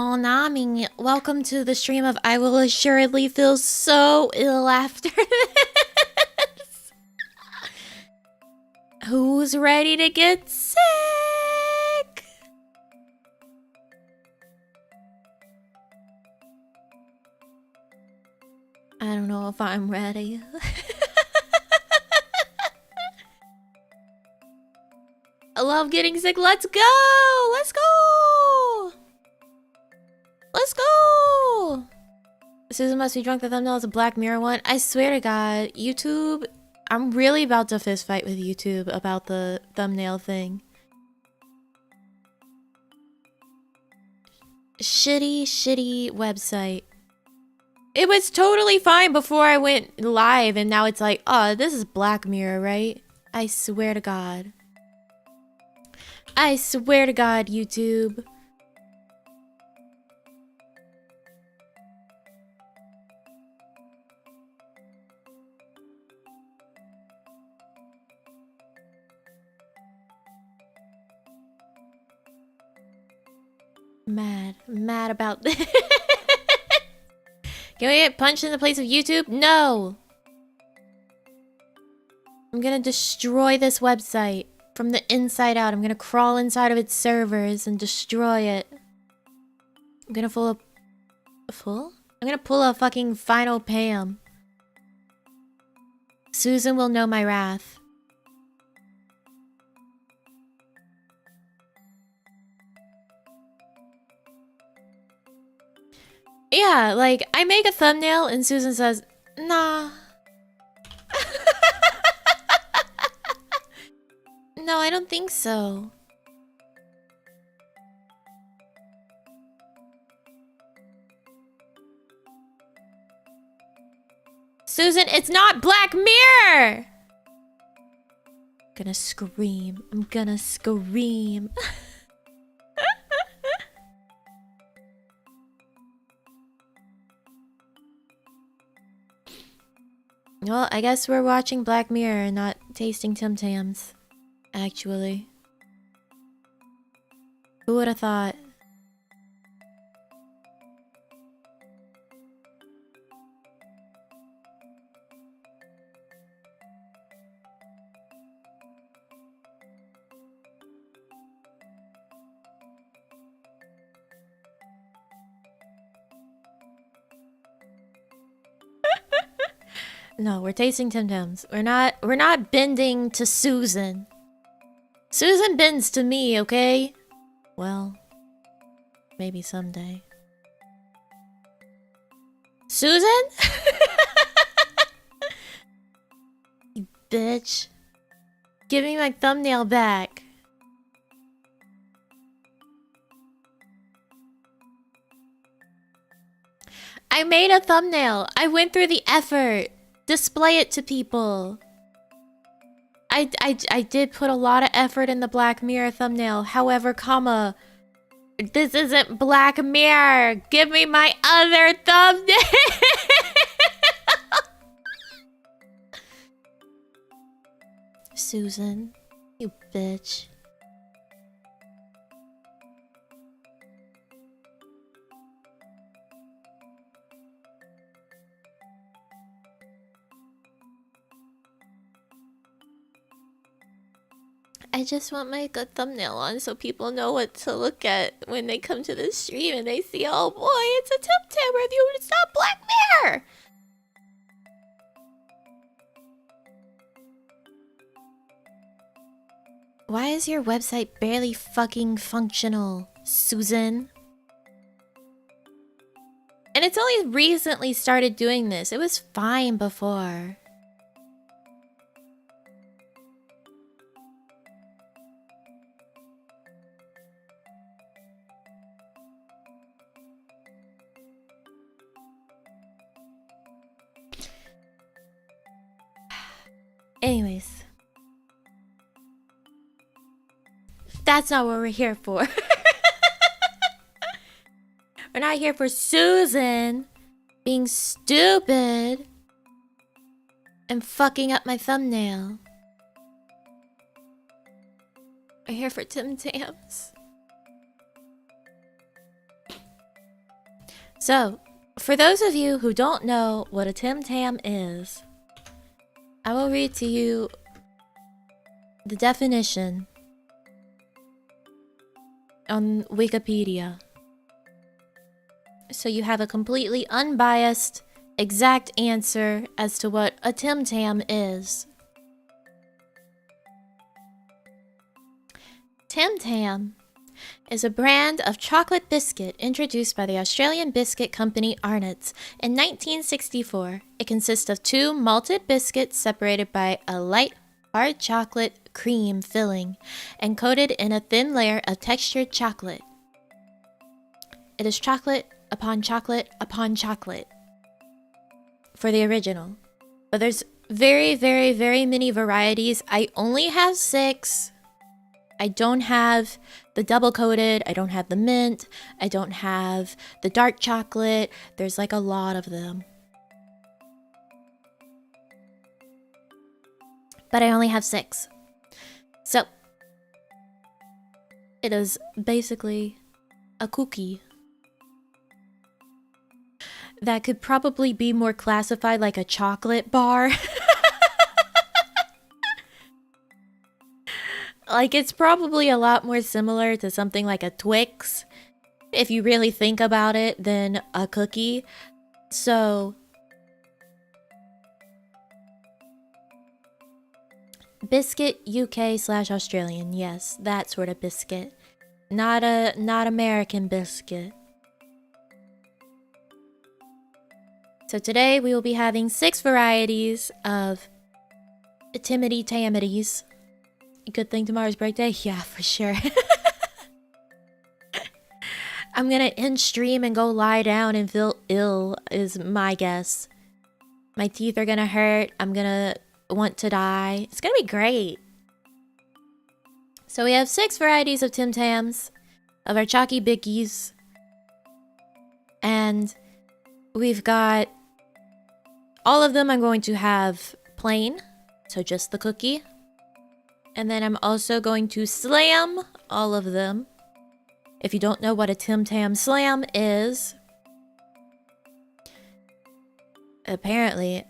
Konami, welcome to the stream of I Will Assuredly Feel So Ill After This. Who's ready to get sick? I don't know if I'm ready. I love getting sick. Let's go! Let's go! Let's go! Susan must be drunk. The thumbnail is a Black Mirror one. I swear to God, YouTube, I'm really about to fist fight with YouTube about the thumbnail thing. Shitty website. It was totally fine before I went live, and now it's like, oh, this is Black Mirror, right? I swear to God. I swear to God, YouTube. Mad about this. Can we get punched in the place of YouTube? No! I'm gonna destroy this website from the inside out. I'm gonna crawl inside of its servers and destroy it. I'm gonna pull a fucking final Pam. Susan will know my wrath. Yeah, like, I make a thumbnail and Susan says, nah. No, I don't think so. Susan, it's not Black Mirror! I'm gonna scream. I'm gonna scream. Well, I guess we're watching Black Mirror and not tasting Tim Tams. Actually. Who would have thought? No, we're tasting Tim Tams. We're not bending to Susan. Susan bends to me, okay? Well, maybe someday. Susan? You bitch. Give me my thumbnail back. I made a thumbnail. I went through the effort. Display it to people. I did put a lot of effort in the Black Mirror thumbnail. However, comma, this isn't Black Mirror. Give me my other thumbnail. Susan, you bitch. I just want my good thumbnail on so people know what to look at when they come to the stream and they see, oh boy, it's a Tim Tam review. It's not Black Mirror. Why is your website barely fucking functional, Susan? And it's only recently started doing this. It was fine before. Anyways. That's not what we're here for. We're not here for Susan being stupid and fucking up my thumbnail. We're here for Tim Tams. So, for those of you who don't know what a Tim Tam is, I will read to you the definition on Wikipedia. So you have a completely unbiased, exact answer as to what a Tim Tam is. Tim Tam is a brand of chocolate biscuit introduced by the Australian biscuit company Arnott's in 1964. It consists of 2 malted biscuits separated by a light, hard chocolate cream filling and coated in a thin layer of textured chocolate. It is chocolate upon chocolate upon chocolate for the original. But there's very, very, very many varieties. I only have 6. I don't have the double coated, I don't have the mint, I don't have the dark chocolate. There's like a lot of them. But I only have 6. So, it is basically a cookie that could probably be more classified like a chocolate bar. Like, it's probably a lot more similar to something like a Twix, if you really think about it, than a cookie. So, biscuit UK/Australian, yes, that sort of biscuit. Not American biscuit. So today we will be having 6 varieties of Timity Tamities. Good thing tomorrow's birthday? Yeah, for sure. I'm gonna end stream and go lie down and feel ill, is my guess. My teeth are gonna hurt. I'm gonna want to die. It's gonna be great. So we have 6 varieties of Tim Tams, of our chalky bickies. And we've got all of them I'm going to have plain, so just the cookie. And then I'm also going to slam all of them. If you don't know what a Tim Tam slam is, apparently,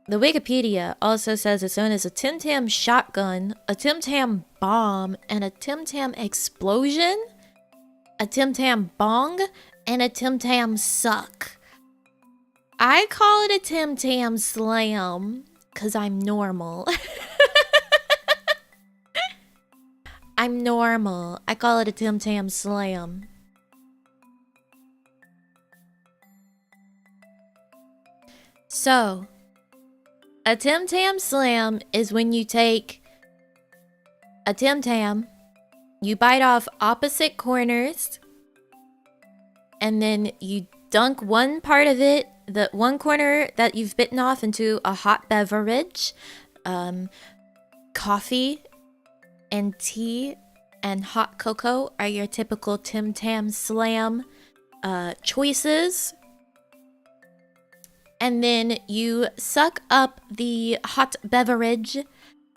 the Wikipedia also says it's known as a Tim Tam shotgun, a Tim Tam bomb, and a Tim Tam explosion, a Tim Tam bong, and a Tim Tam suck. I call it a Tim Tam slam because I'm normal. I'm normal. I call it a Tim Tam slam. So, a Tim Tam slam is when you take a Tim Tam, you bite off opposite corners, and then you dunk one part of it, the one corner that you've bitten off, into a hot beverage, coffee and tea and hot cocoa are your typical Tim Tam slam choices. And then you suck up the hot beverage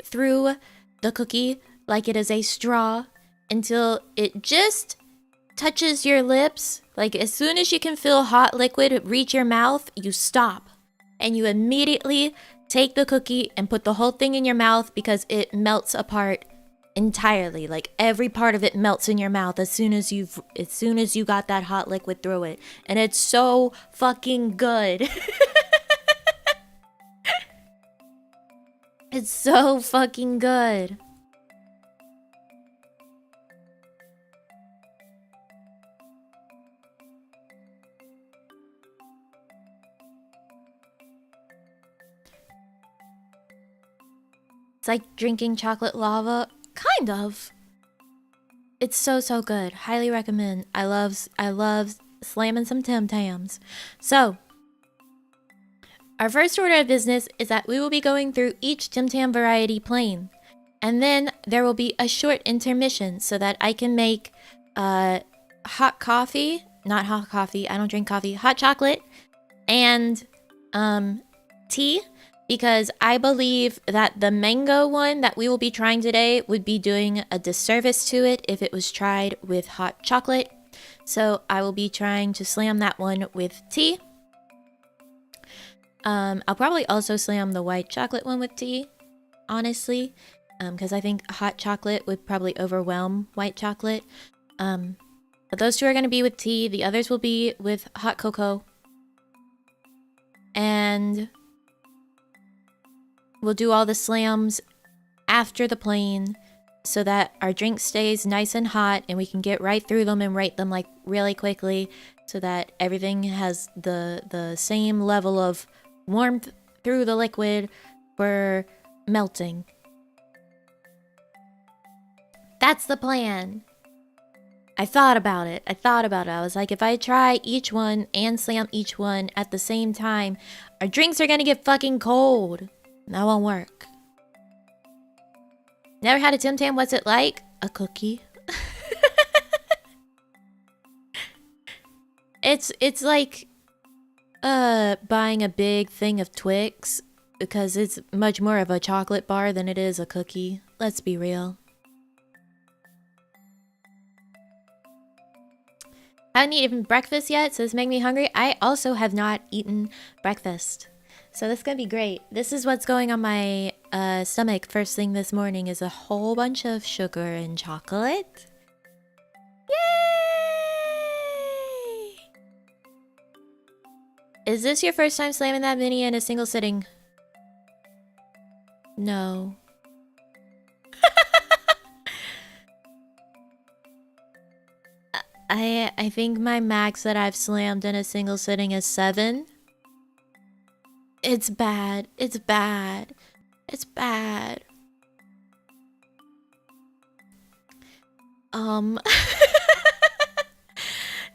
through the cookie like it is a straw until it just touches your lips. Like, as soon as you can feel hot liquid reach your mouth, you stop. And you immediately take the cookie and put the whole thing in your mouth because it melts apart entirely. Like, every part of it melts in your mouth as soon as you got that hot liquid through it. And it's so fucking good. It's so fucking good. It's like drinking chocolate lava. Kind of. It's so good. Highly recommend. I love slamming some Tim Tams. So, our first order of business is that we will be going through each Tim Tam variety plain. And then there will be a short intermission so that I can make hot coffee. Not hot coffee. I don't drink coffee. Hot chocolate and tea. Because I believe that the mango one that we will be trying today would be doing a disservice to it if it was tried with hot chocolate. So I will be trying to slam that one with tea. I'll probably also slam the white chocolate one with tea, honestly, because I think hot chocolate would probably overwhelm white chocolate. But those two are going to be with tea. The others will be with hot cocoa. And we'll do all the slams after the plain so that our drink stays nice and hot and we can get right through them and rate them like really quickly so that everything has the same level of warmth through the liquid for melting. That's the plan. I thought about it. I was like, if I try each one and slam each one at the same time, our drinks are gonna get fucking cold. That won't work. Never had a Tim Tam. What's it like? A cookie. It's like buying a big thing of Twix because it's much more of a chocolate bar than it is a cookie. Let's be real. I haven't eaten breakfast yet, so this makes me hungry. I also have not eaten breakfast. So this is gonna be great. This is what's going on my stomach first thing this morning is a whole bunch of sugar and chocolate. Yay! Is this your first time slamming that mini in a single sitting? No. I think my max that I've slammed in a single sitting is 7. It's bad. It's bad. It's bad.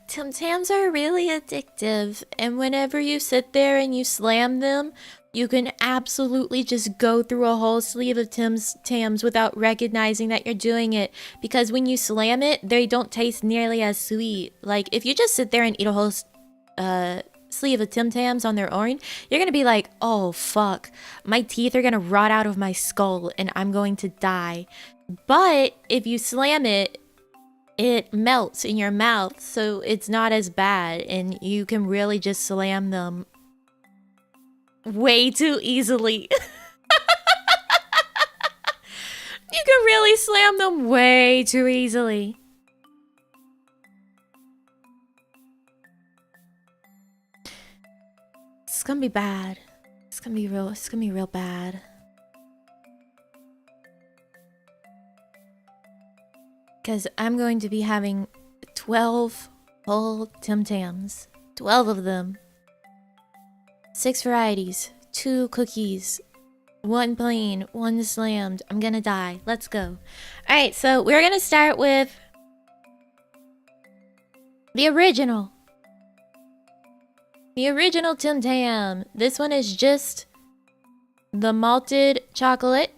Tim Tams are really addictive, and whenever you sit there and you slam them, you can absolutely just go through a whole sleeve of Tim Tams without recognizing that you're doing it. Because when you slam it, they don't taste nearly as sweet. Like, if you just sit there and eat a whole sleeve of Tim Tams on their own, you're gonna be like, oh fuck, my teeth are gonna rot out of my skull and I'm going to die. But if you slam it, it melts in your mouth, so it's not as bad, and you can really just slam them way too easily. You can really slam them way too easily. It's gonna be bad. It's gonna be real bad. Because I'm going to be having 12 whole Tim Tams. 12 of them. 6 varieties. 2 cookies. 1 plain. 1 slammed. I'm gonna die. Let's go. Alright, so we're gonna start with the original. The original Tim Tam. This one is just the malted chocolate.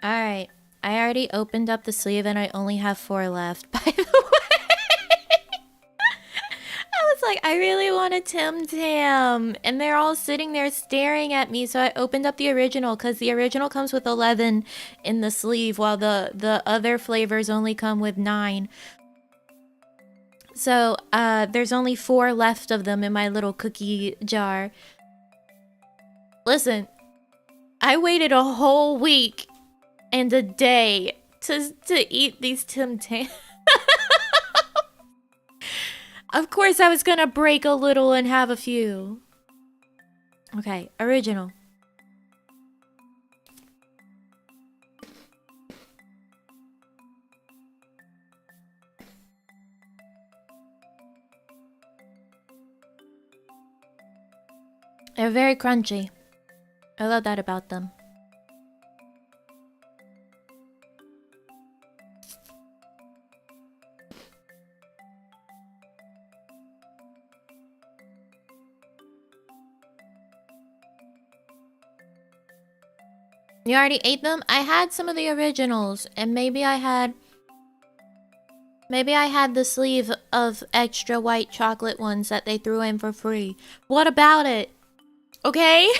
Alright, I already opened up the sleeve and I only have 4 left, by the way. I was like, I really want a Tim Tam. And they're all sitting there staring at me, so I opened up the original, because the original comes with 11 in the sleeve, while the other flavors only come with 9. So, there's only 4 left of them in my little cookie jar. Listen, I waited a whole week and a day to eat these Tim Tams. Of course I was gonna break a little and have a few. Okay, original. They're very crunchy. I love that about them. You already ate them? I had some of the originals, and maybe I had the sleeve of extra white chocolate ones that they threw in for free. What about it? Okay?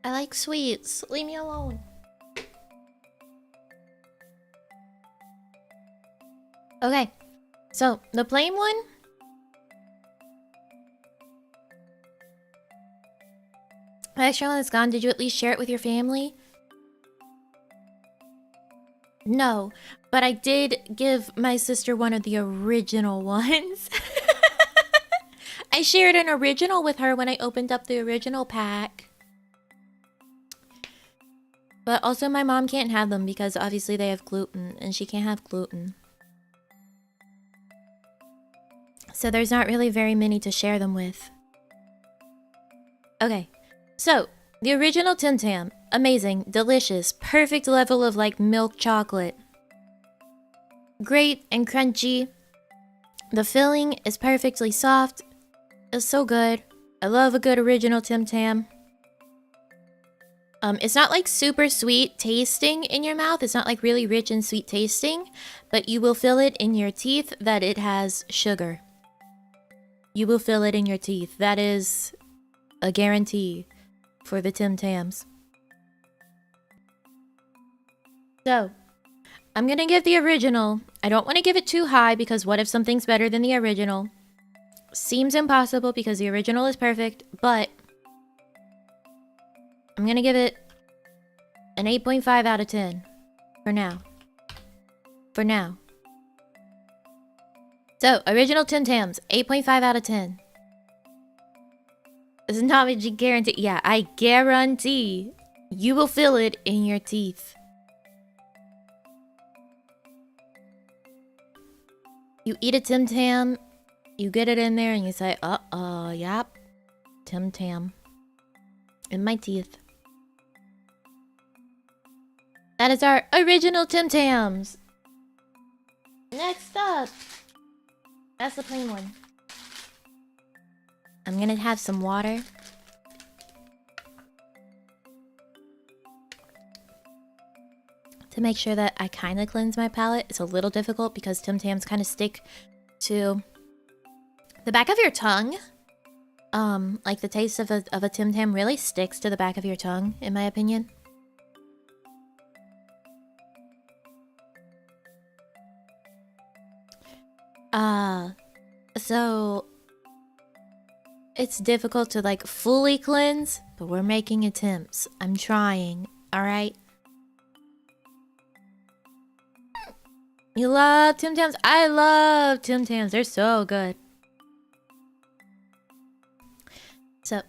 I like sweets. Leave me alone. Okay, so the plain one. The extra one that's gone. Did you at least share it with your family? No, but I did give my sister one of the original ones. I shared an original with her when I opened up the original pack. But also my mom can't have them because obviously they have gluten and she can't have gluten. So there's not really very many to share them with. Okay, so the original Tim Tam, amazing, delicious, perfect level of like milk chocolate. Great and crunchy. The filling is perfectly soft. It's so good. I love a good original Tim Tam. It's not like super sweet tasting in your mouth. It's not like really rich and sweet tasting, but you will feel it in your teeth that it has sugar. You will feel it in your teeth. That is a guarantee for the Tim Tams. So, I'm gonna give the original. I don't want to give it too high because what if something's better than the original? Seems impossible because the original is perfect, but I'm gonna give it an 8.5 out of 10 for now. For now. So, original Tim Tams, 8.5 out of 10. This is not what you guarantee. Yeah, I guarantee you will feel it in your teeth. You eat a Tim Tam, you get it in there and you say, yep, Tim Tam. In my teeth. That is our original Tim Tams. Next up. That's the plain one. I'm gonna have some water. To make sure that I kind of cleanse my palate. It's a little difficult because Tim Tams kind of stick to the back of your tongue. Like the taste of a Tim Tam really sticks to the back of your tongue, in my opinion. So it's difficult to like fully cleanse, but we're making attempts. I'm trying, alright? You love Tim Tams? I love Tim Tams. They're so good. So,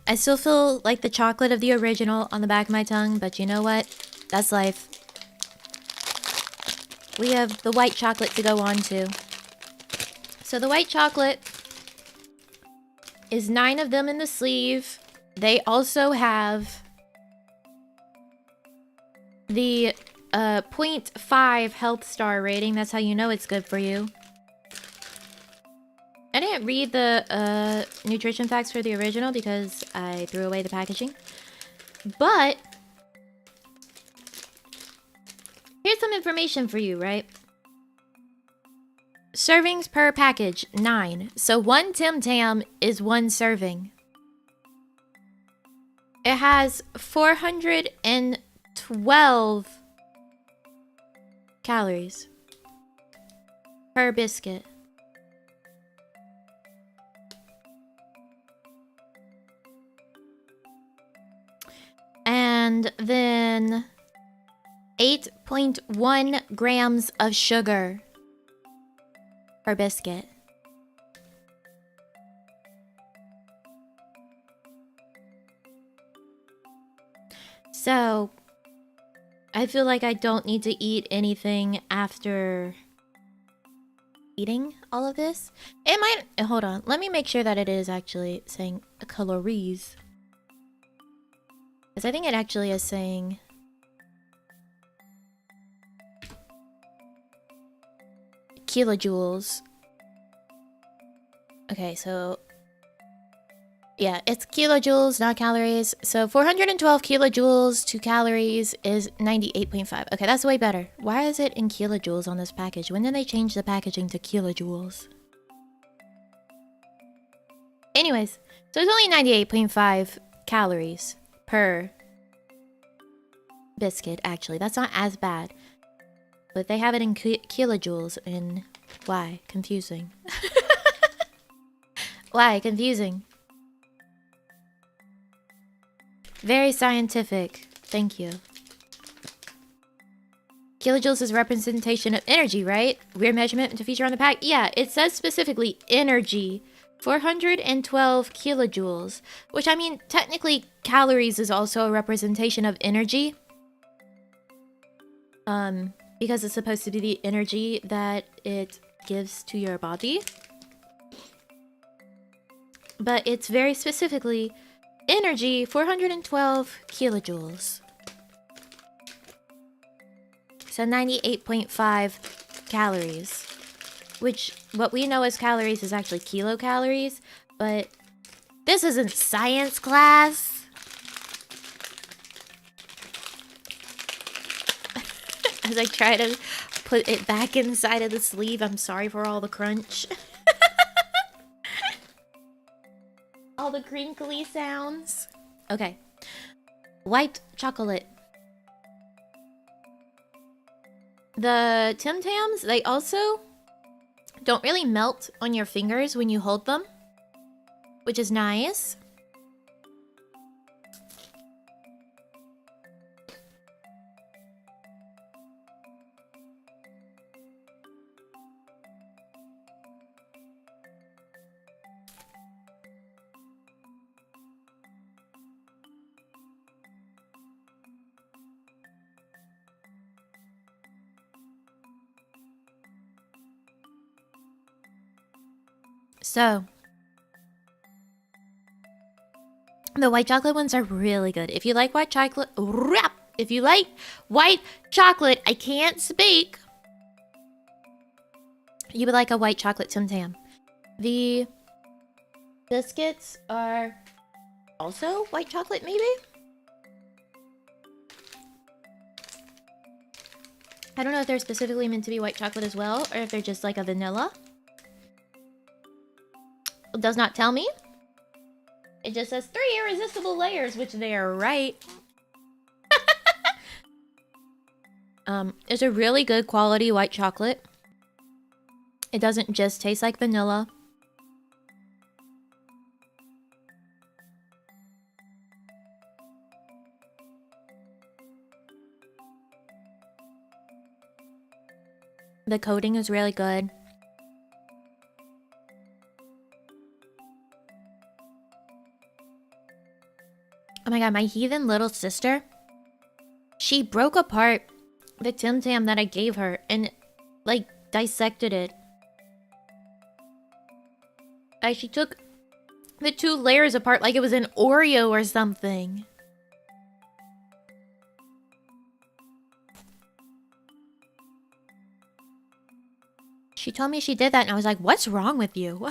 I still feel like the chocolate of the original on the back of my tongue, but you know what? That's life. We have the white chocolate to go on to. So the white chocolate is 9 of them in the sleeve. They also have the 0.5 health star rating. That's how you know it's good for you. I didn't read the nutrition facts for the original because I threw away the packaging. But here's some information for you, right? Servings per package, 9. So 1 Tim Tam is 1 serving. It has 412 calories per biscuit. And then 8.1 grams of sugar per biscuit. So, I feel like I don't need to eat anything after eating all of this. It might... Hold on. Let me make sure that it is actually saying calories. Because I think it actually is saying... kilojoules. Okay, so... Yeah, it's kilojoules, not calories. So 412 kilojoules to calories is 98.5. Okay, that's way better. Why is it in kilojoules on this package? When did they change the packaging to kilojoules? Anyways, so it's only 98.5 calories per biscuit, actually. That's not as bad. But they have it in kilojoules, and why? Confusing. Why? Confusing. Very scientific. Thank you. Kilojoules is representation of energy, right? Weird measurement to feature on the pack. Yeah, it says specifically energy. 412 kilojoules. Which, I mean, technically, calories is also a representation of energy. Because it's supposed to be the energy that it gives to your body. But it's very specifically energy, 412 kilojoules. So 98.5 calories. Which, what we know as calories is actually kilocalories. But this isn't science class. As I try to put it back inside of the sleeve, I'm sorry for all the crunch. All the crinkly sounds. Okay. White chocolate. The Tim Tams, they also don't really melt on your fingers when you hold them, which is nice. So, the white chocolate ones are really good. If you like white chocolate, if you like white chocolate, I can't speak. You would like a white chocolate Tim Tam. The biscuits are also white chocolate, maybe? I don't know if they're specifically meant to be white chocolate as well, or if they're just like a vanilla. It does not tell me. It just says 3 irresistible layers, which they are right. It's a really good quality white chocolate. It doesn't just taste like vanilla. The coating is really good. Oh my god, my heathen little sister, she broke apart the Tim Tam that I gave her and, like, dissected it. Like, she took the 2 layers apart like it was an Oreo or something. She told me she did that and I was like, what's wrong with you?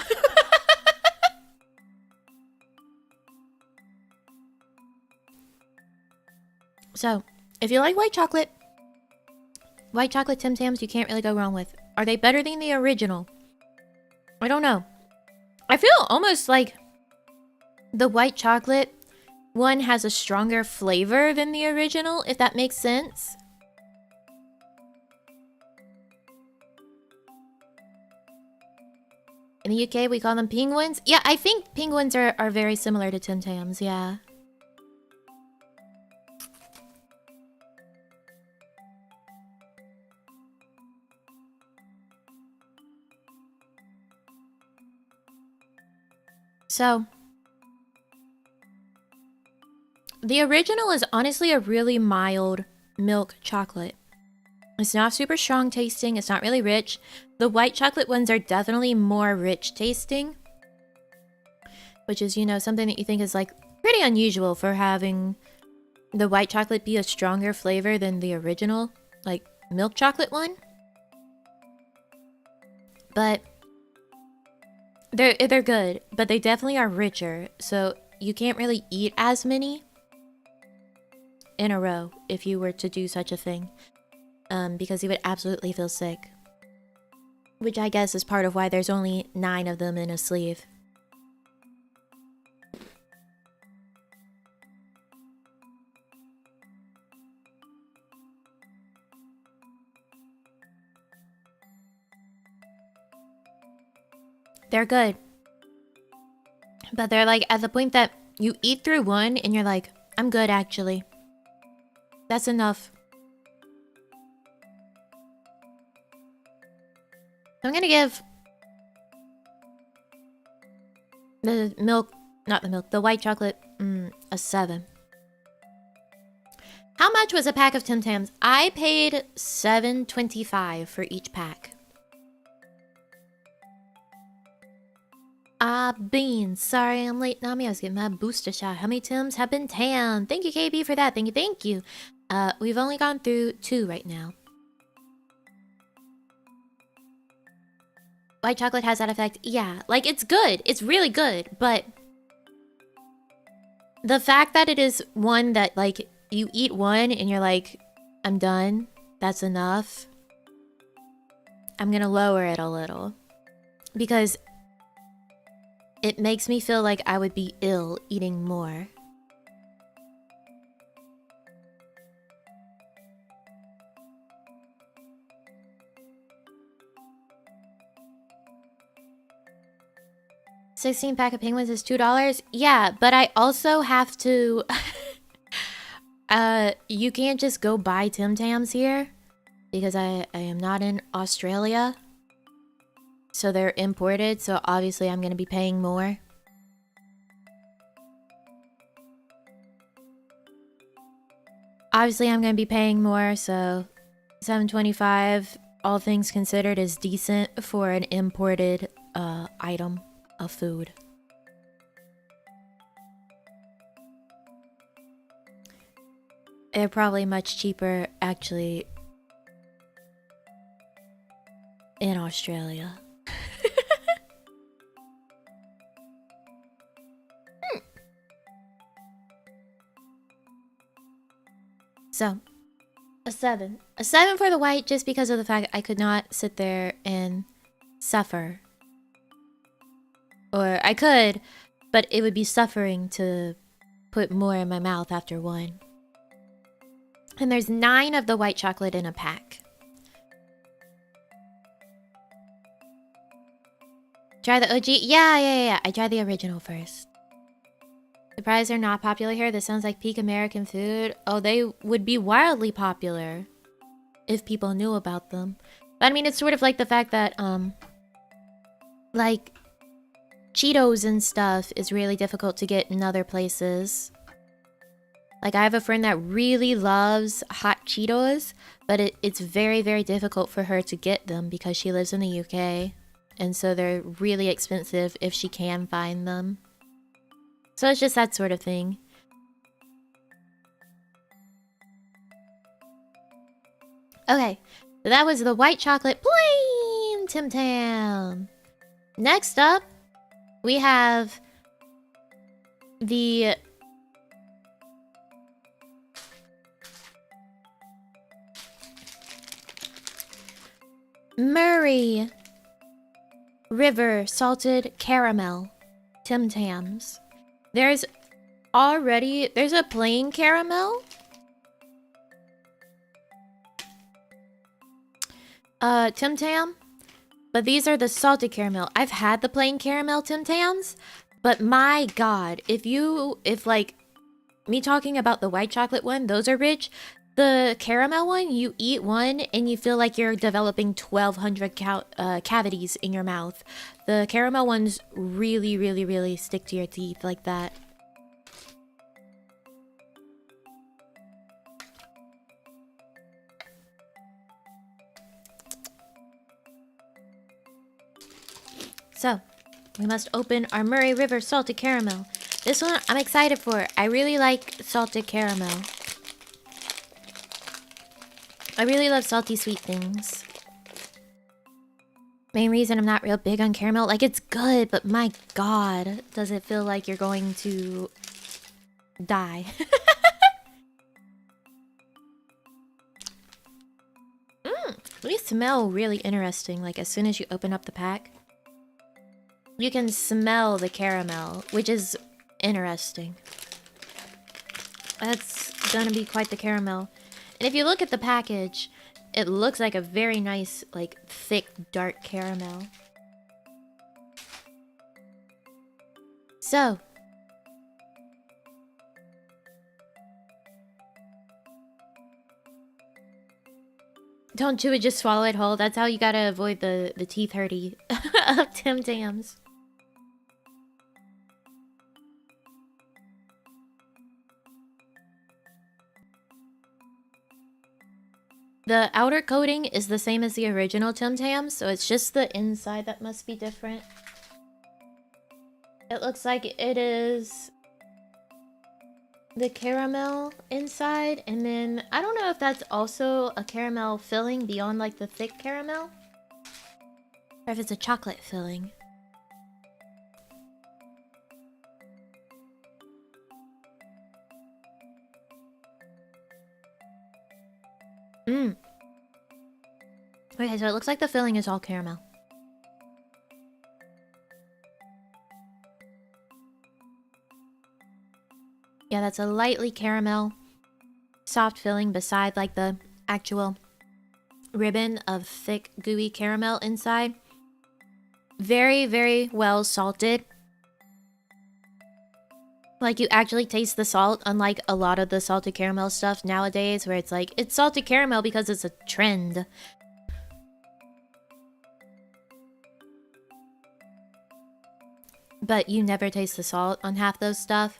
So, if you like white chocolate Tim Tams you can't really go wrong with. Are they better than the original? I don't know. I feel almost like the white chocolate one has a stronger flavor than the original, if that makes sense. In the UK, we call them penguins. Yeah, I think penguins are very similar to Tim Tams, yeah. So, the original is honestly a really mild milk chocolate. It's not super strong tasting. It's not really rich. The white chocolate ones are definitely more rich tasting. Which is, you know, something that you think is like pretty unusual for having the white chocolate be a stronger flavor than the original, like, milk chocolate one. But They're good, but they definitely are richer. So you can't really eat as many in a row if you were to do such a thing, because you would absolutely feel sick. Which I guess is part of why there's only 9 of them in a sleeve. They're good. But they're like at the point that you eat through one and you're like, I'm good actually. That's enough. I'm gonna give the milk, not the milk, the white chocolate, a 7. How much was a pack of Tim Tams? I paid $7.25 for each pack. Beans. Sorry I'm late, Nami. I was getting my booster shot. How many Tims have been tan? Thank you, KB, for that. Thank you. We've only gone through 2 right now. White chocolate has that effect? Yeah. Like, it's good. It's really good. But the fact that it is one that, like, you eat one and you're like, I'm done. That's enough. I'm gonna lower it a little. Because it makes me feel like I would be ill eating more. $16 pack of penguins is $2? Yeah, but I also have to... you can't just go buy Tim Tams here. Because I am not in Australia. So they're imported, so obviously I'm going to be paying more. Obviously I'm going to be paying more, so $7.25, all things considered, is decent for an imported item of food. They're probably much cheaper, actually, in Australia. So, a 7. A 7 for the white, just because of the fact I could not sit there and suffer. Or I could, but it would be suffering to put more in my mouth after one. And there's 9 of the white chocolate in a pack. Try the OG? Yeah. I tried the original first. Surprised they're not popular here. This sounds like peak American food. Oh, they would be wildly popular if people knew about them. But I mean, it's sort of like the fact that, like, Cheetos and stuff is really difficult to get in other places. Like, I have a friend that really loves hot Cheetos, but it's very, very difficult for her to get them because she lives in the UK. And so they're really expensive if she can find them. So it's just that sort of thing. Okay, so that was the white chocolate plain Tim Tam. Next up, we have the Murray River Salted Caramel Tim Tams. There's a plain caramel. Tim Tam. But these are the salted caramel. I've had the plain caramel Tim Tams, but my god, if like me talking about the white chocolate one, those are rich. The caramel one, you eat one and you feel like you're developing 1,200 cavities in your mouth. The caramel ones really, really, really stick to your teeth like that. So, we must open our Murray River Salted Caramel. This one I'm excited for. I really like salted caramel. I really love salty sweet things. Main reason I'm not real big on caramel, like it's good, but my god, does it feel like you're going to die. These smell really interesting, like as soon as you open up the pack. You can smell the caramel, which is interesting. That's gonna be quite the caramel. And if you look at the package, it looks like a very nice, like, thick, dark caramel. So. Don't chew it, just swallow it whole. That's how you gotta avoid the teeth hurty of Tim Tams. The outer coating is the same as the original Tim Tams, so it's just the inside that must be different. It looks like it is the caramel inside, and then I don't know if that's also a caramel filling beyond like the thick caramel, or if it's a chocolate filling. Okay, so it looks like the filling is all caramel. Yeah, that's a lightly caramel soft filling beside like the actual ribbon of thick gooey caramel inside. Very, very well salted. Like, you actually taste the salt, unlike a lot of the salted caramel stuff nowadays, where it's like, it's salted caramel because it's a trend. But you never taste the salt on half those stuff.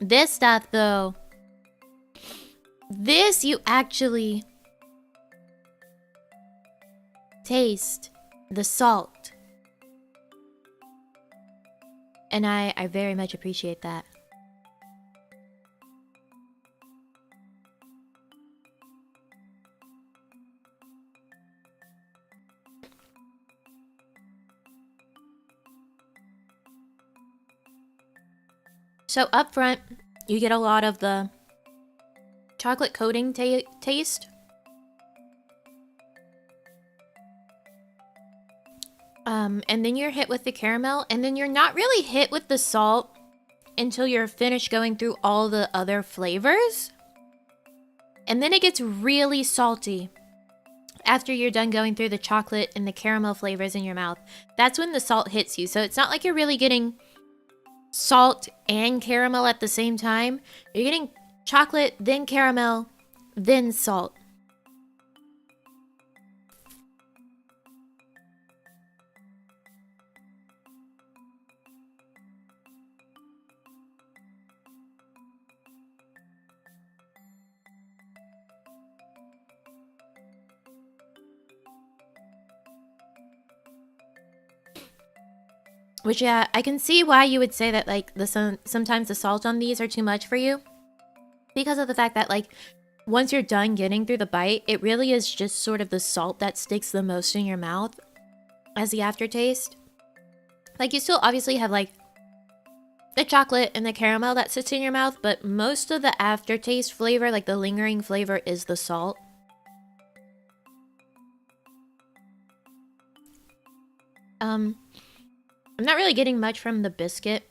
This stuff, though, this you actually taste the salt. And I very much appreciate that. So up front, you get a lot of the chocolate coating taste. And then you're hit with the caramel, and then you're not really hit with the salt until you're finished going through all the other flavors. And then it gets really salty after you're done going through the chocolate and the caramel flavors in your mouth. That's when the salt hits you. So it's not like you're really getting salt and caramel at the same time. You're getting chocolate, then caramel, then salt. Which, yeah, I can see why you would say that, like, sometimes the salt on these are too much for you. Because of the fact that, like, once you're done getting through the bite, it really is just sort of the salt that sticks the most in your mouth as the aftertaste. Like, you still obviously have, like, the chocolate and the caramel that sits in your mouth, but most of the aftertaste flavor, like the lingering flavor, is the salt. I'm not really getting much from the biscuit.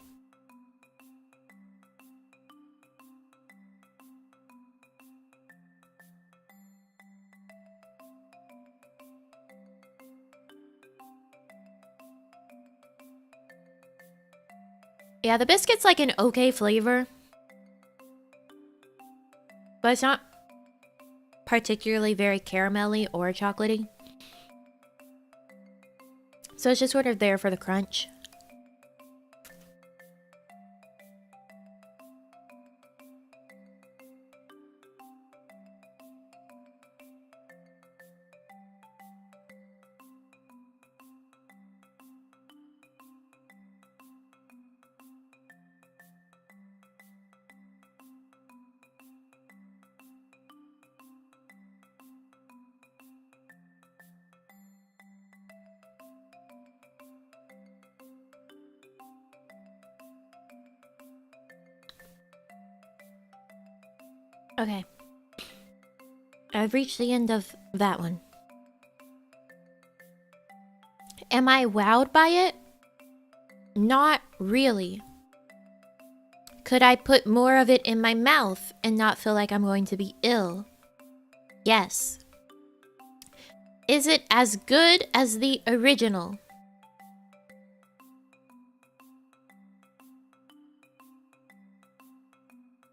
Yeah, the biscuit's like an okay flavor, but it's not particularly very caramelly or chocolatey. So it's just sort of there for the crunch. Okay. I've reached the end of that one. Am I wowed by it? Not really. Could I put more of it in my mouth and not feel like I'm going to be ill? Yes. Is it as good as the original?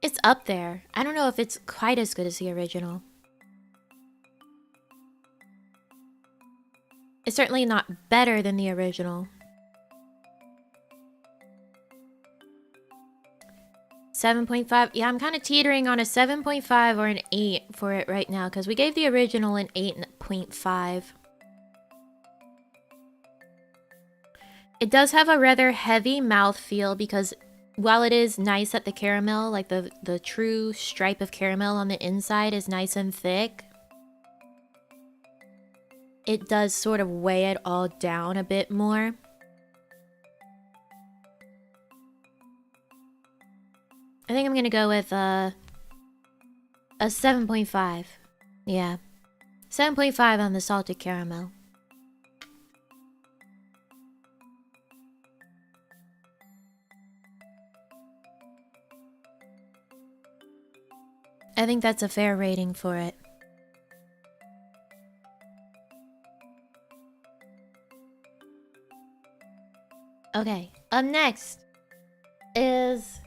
It's up there. I don't know if it's quite as good as the original. It's certainly not better than the original. 7.5. Yeah, I'm kind of teetering on a 7.5 or an 8 for it right now because we gave the original an 8.5. It does have a rather heavy mouthfeel because while it is nice that the caramel, like the true stripe of caramel on the inside is nice and thick, it does sort of weigh it all down a bit more. I think I'm gonna go with a 7.5. Yeah. 7.5 on the salted caramel. I think that's a fair rating for it. Okay, up next is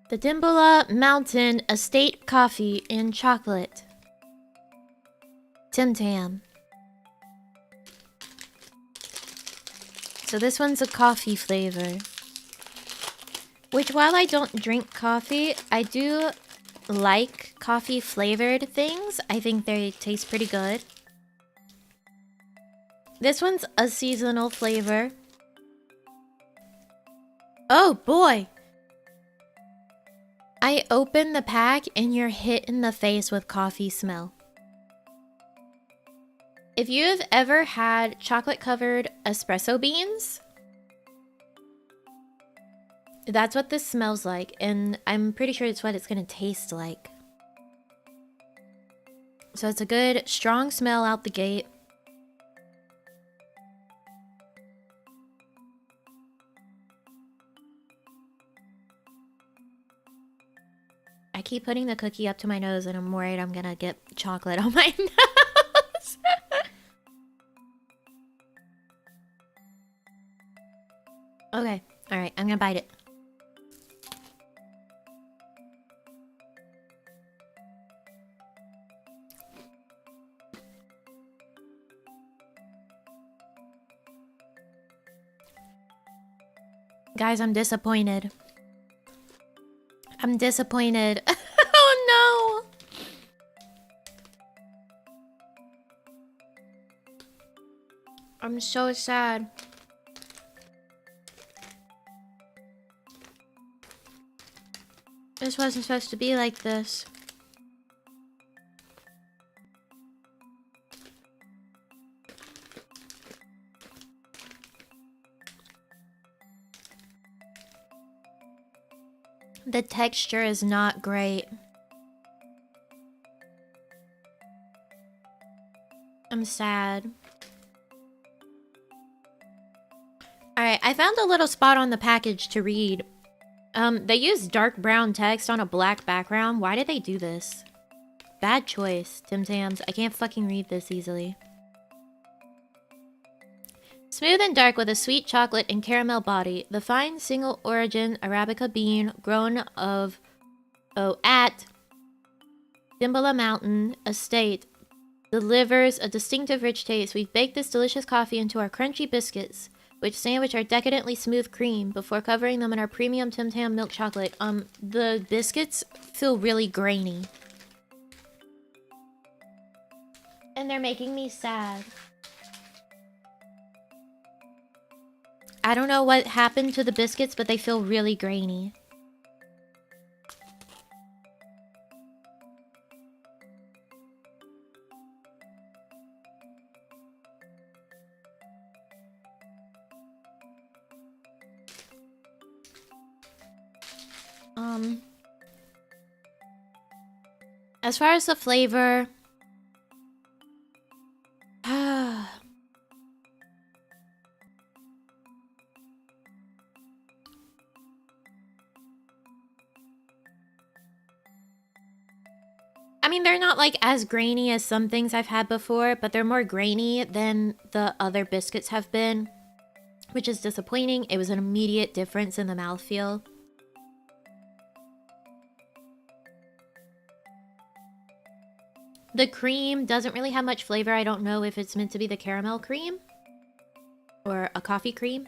the Dimbala Mountain Estate Coffee in Chocolate. Tim Tam. So this one's a coffee flavor. Which, while I don't drink coffee, I do like coffee flavored things. I think they taste pretty good. This one's a seasonal flavor. Oh boy! I open the pack and you're hit in the face with coffee smell. If you have ever had chocolate covered espresso beans, that's what this smells like, and I'm pretty sure it's what it's gonna taste like. So it's a good, strong smell out the gate. I keep putting the cookie up to my nose and I'm worried I'm gonna get chocolate on my nose. Okay, alright, I'm gonna bite it. Guys, I'm disappointed. I'm disappointed. Oh no! I'm so sad. This wasn't supposed to be like this. The texture is not great. I'm sad. Alright, I found a little spot on the package to read. They use dark brown text on a black background. Why did they do this? Bad choice, Tim Tams. I can't fucking read this easily. Smooth and dark with a sweet chocolate and caramel body, the fine single origin Arabica bean grown at Dimbala Mountain Estate delivers a distinctive rich taste. We've baked this delicious coffee into our crunchy biscuits, which sandwich our decadently smooth cream before covering them in our premium Tim Tam milk chocolate. The biscuits feel really grainy. And they're making me sad. I don't know what happened to the biscuits, but they feel really grainy. As far as the flavor, I mean, they're not like as grainy as some things I've had before, but they're more grainy than the other biscuits have been, which is disappointing. It was an immediate difference in the mouthfeel. The cream doesn't really have much flavor. I don't know if it's meant to be the caramel cream or a coffee cream.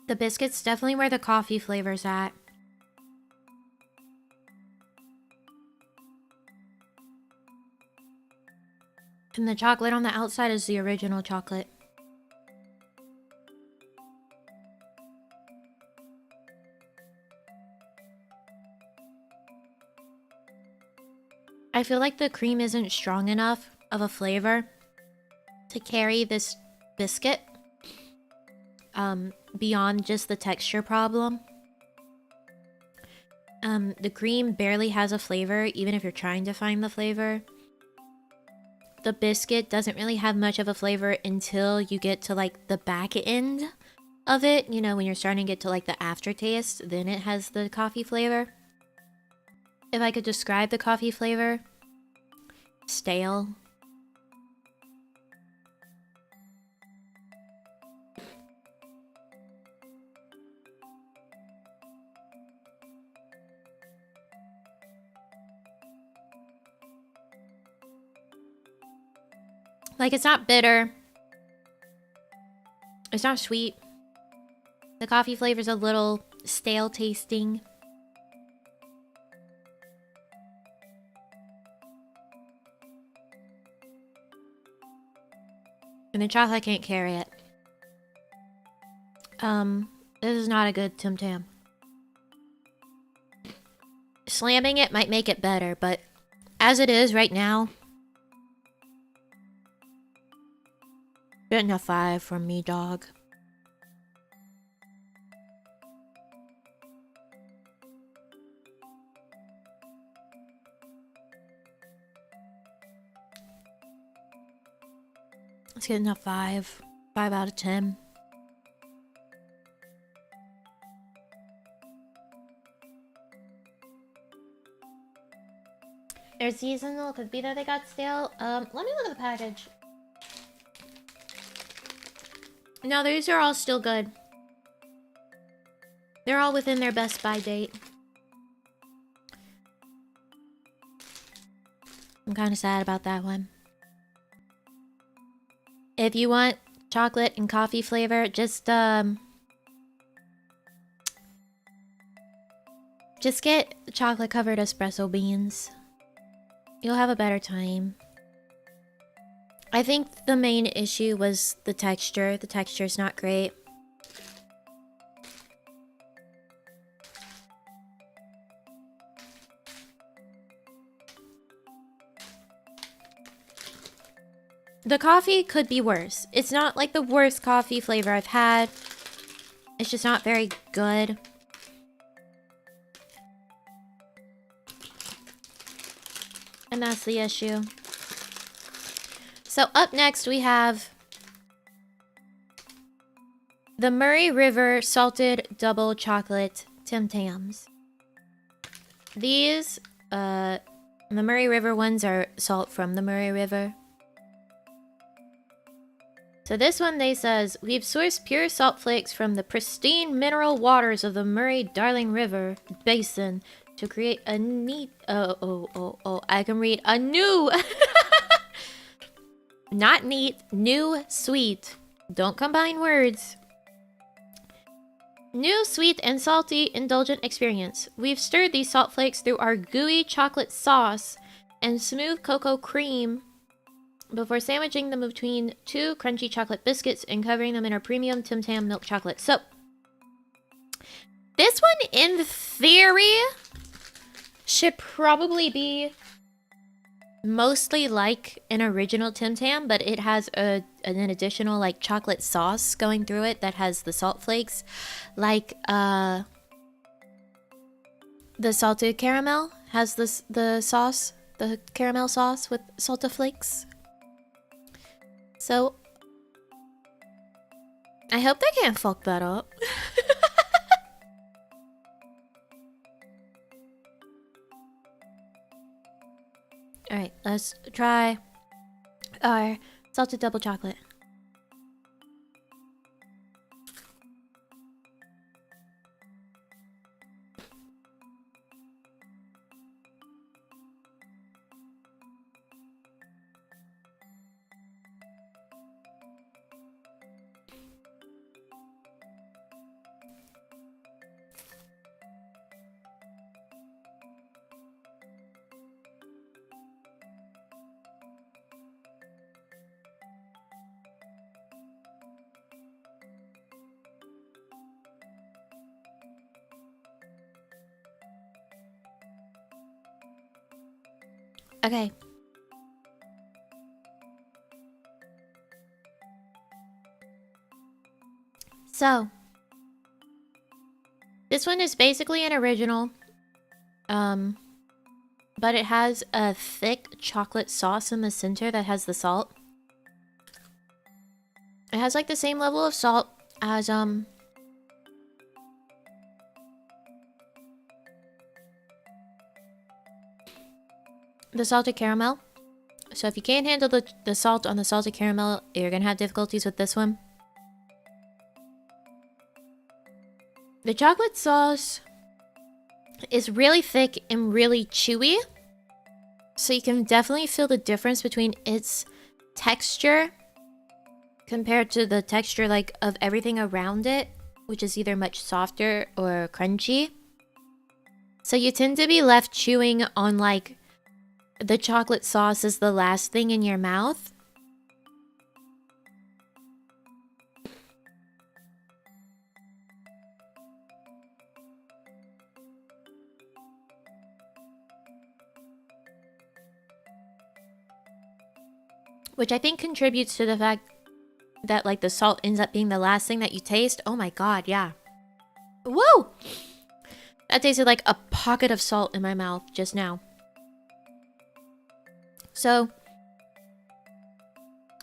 The biscuit's definitely where the coffee flavor's at. And the chocolate on the outside is the original chocolate. I feel like the cream isn't strong enough of a flavor to carry this biscuit beyond just the texture problem. The cream barely has a flavor, even if you're trying to find the flavor. The biscuit doesn't really have much of a flavor until you get to like the back end of it. You know, when you're starting to get to like the aftertaste, then it has the coffee flavor. If I could describe the coffee flavor, stale. Like, it's not bitter. It's not sweet. The coffee flavor's a little stale tasting. And the chocolate can't carry it. This is not a good Tim Tam. Slamming it might make it better, but as it is right now, getting a 5 from me, dog. Let's get a 5. 5 out of 10. They're seasonal. Could be that they got stale. Let me look at the package. No, these are all still good. They're all within their best buy date. I'm kind of sad about that one. If you want chocolate and coffee flavor, just get chocolate covered espresso beans. You'll have a better time. I think the main issue was the texture. The texture's not great. The coffee could be worse. It's not like the worst coffee flavor I've had. It's just not very good. And that's the issue. So up next we have the Murray River Salted Double Chocolate Tim Tams. These, the Murray River ones are salt from the Murray River. So this one, they says, we've sourced pure salt flakes from the pristine mineral waters of the Murray-Darling River Basin to create a neat... I can read. A new... Not neat, new, sweet. Don't combine words. New, sweet, and salty, indulgent experience. We've stirred these salt flakes through our gooey chocolate sauce and smooth cocoa cream before sandwiching them between 2 crunchy chocolate biscuits and covering them in our premium Tim Tam milk chocolate. So, this one, in theory, should probably be mostly like an original Tim Tam, but it has an additional like chocolate sauce going through it that has the salt flakes, like the salted caramel has the sauce, the caramel sauce with salted flakes. So I hope they can't fuck that up. Alright, let's try our salted double chocolate. Okay. So, this one is basically an original, but it has a thick chocolate sauce in the center that has the salt. It has like the same level of salt as the salted caramel. So if you can't handle the salt on the salted caramel, you're gonna have difficulties with this one. The chocolate sauce is really thick and really chewy, so you can definitely feel the difference between its texture compared to the texture like of everything around it, which is either much softer or crunchy. So you tend to be left chewing on like the chocolate sauce is the last thing in your mouth. Which I think contributes to the fact that like the salt ends up being the last thing that you taste. Oh my god, yeah. Whoa! That tasted like a pocket of salt in my mouth just now. So,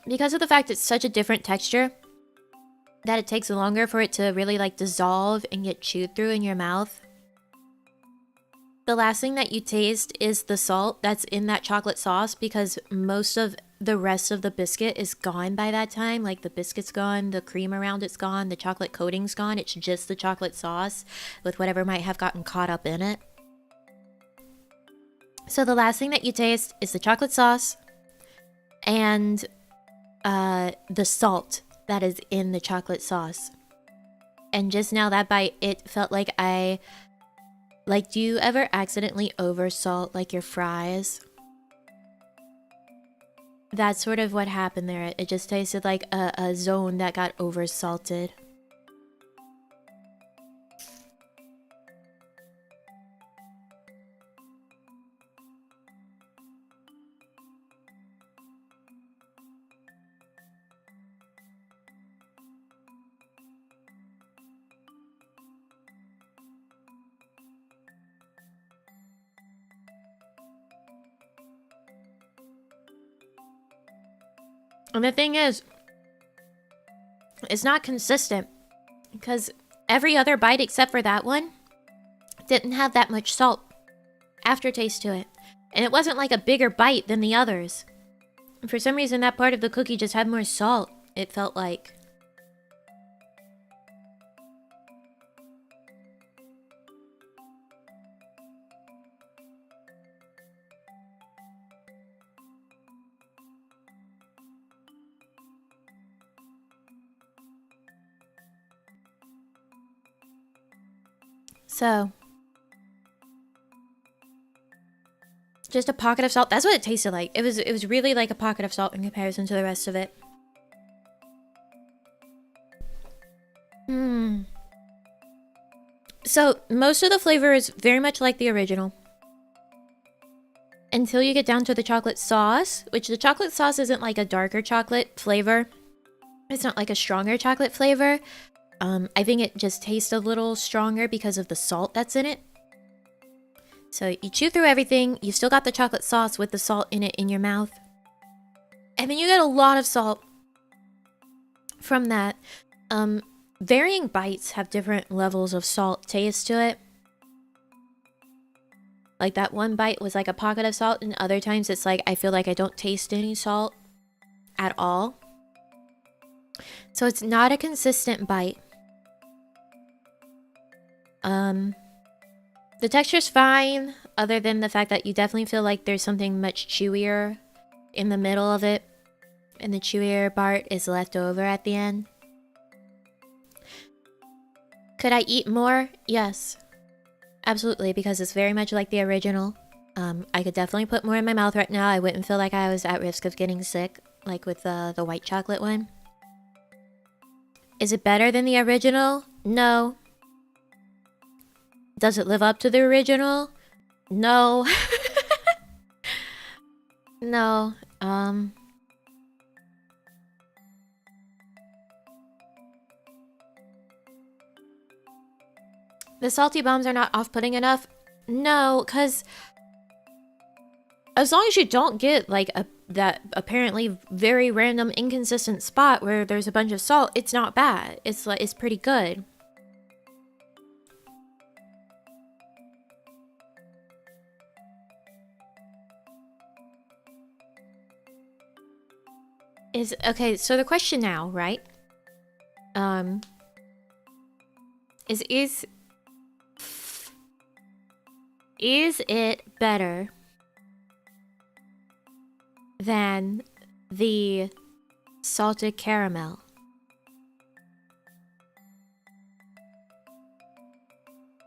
because of the fact it's such a different texture, that it takes longer for it to really like dissolve and get chewed through in your mouth, the last thing that you taste is the salt that's in that chocolate sauce, because most of the rest of the biscuit is gone by that time. Like the biscuit's gone, the cream around it's gone, the chocolate coating's gone. It's just the chocolate sauce with whatever might have gotten caught up in it. So the last thing that you taste is the chocolate sauce and the salt that is in the chocolate sauce. And just now that bite, it felt like do you ever accidentally oversalt like your fries? That's sort of what happened there. It just tasted like a zone that got oversalted. And the thing is, it's not consistent because every other bite except for that one didn't have that much salt aftertaste to it. And it wasn't like a bigger bite than the others. And for some reason, that part of the cookie just had more salt, it felt like. So, just a pocket of salt. That's what it tasted like. It was really like a pocket of salt in comparison to the rest of it. So, most of the flavor is very much like the original. until you get down to the chocolate sauce, which the chocolate sauce isn't like a darker chocolate flavor. It's not like a stronger chocolate flavor. I think it just tastes a little stronger because of the salt that's in it. So you chew through everything. You still got the chocolate sauce with the salt in it in your mouth. And then you get a lot of salt from that. Varying bites have different levels of salt taste to it. Like that one bite was like a pocket of salt, and other times it's like I feel like I don't taste any salt at all. So it's not a consistent bite. The texture's fine, other than the fact that you definitely feel like there's something much chewier in the middle of it, and the chewier part is left over at the end. Could I eat more? Yes. Absolutely, because it's very much like the original. I could definitely put more in my mouth right now. I wouldn't feel like I was at risk of getting sick, like with the white chocolate one. Is it better than the original? No. Does it live up to the original? No. No. The salty bombs are not off-putting enough? No, because as long as you don't get like that apparently very random inconsistent spot where there's a bunch of salt, it's not bad. It's pretty good. Okay, so the question now, right? Is it better than the salted caramel?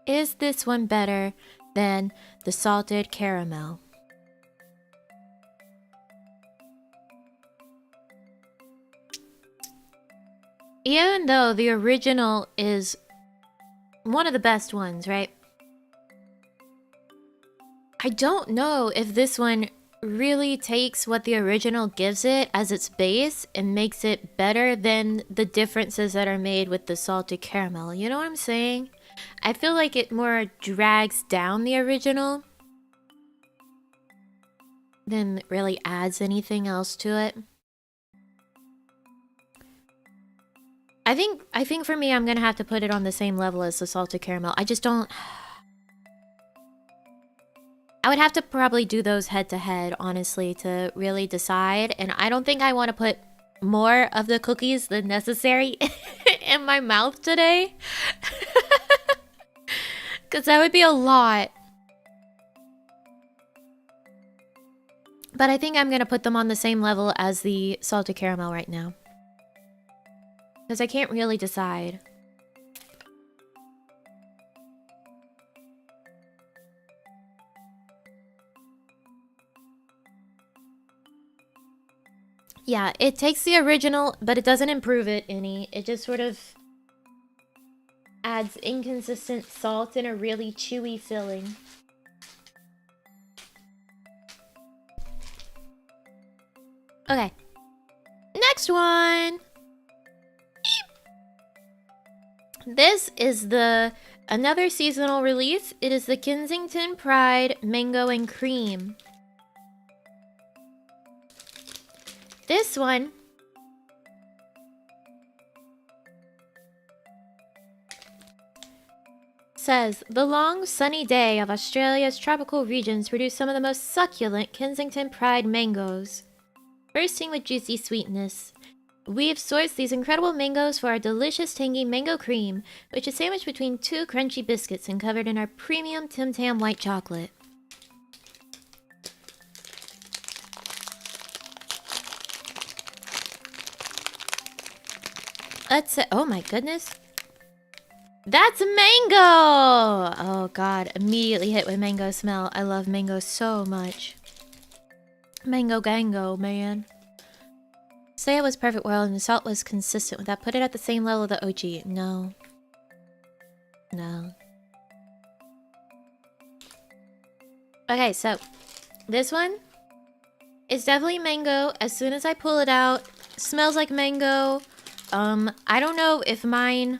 Is this one better than the salted caramel? Even though the original is one of the best ones, right? I don't know if this one really takes what the original gives it as its base and makes it better than the differences that are made with the salted caramel. You know what I'm saying? I feel like it more drags down the original than really adds anything else to it. I think for me, I'm gonna have to put it on the same level as the salted caramel. I just don't... I would have to probably do those head to head, honestly, to really decide. And I don't think I want to put more of the cookies than necessary in my mouth today. Because that would be a lot. But I think I'm going to put them on the same level as the salted caramel right now. Because I can't really decide. Yeah, it takes the original, but it doesn't improve it any. It just sort of adds inconsistent salt and a really chewy filling. Okay. Next one! This is another seasonal release. It is the Kensington Pride Mango and Cream. This one says, the long sunny day of Australia's tropical regions produce some of the most succulent Kensington Pride mangoes. Bursting with juicy sweetness, we've sourced these incredible mangoes for our delicious tangy mango cream, which is sandwiched between two crunchy biscuits and covered in our premium Tim Tam white chocolate. Let's say, oh my goodness. That's mango! Oh god, immediately hit with mango smell. I love mango so much. Mango gango, man. Say it was perfect world and the salt was consistent with that. Put it at the same level of the OG. No. No. Okay, so This one is definitely mango. As soon as I pull it out, smells like mango. I don't know if mine...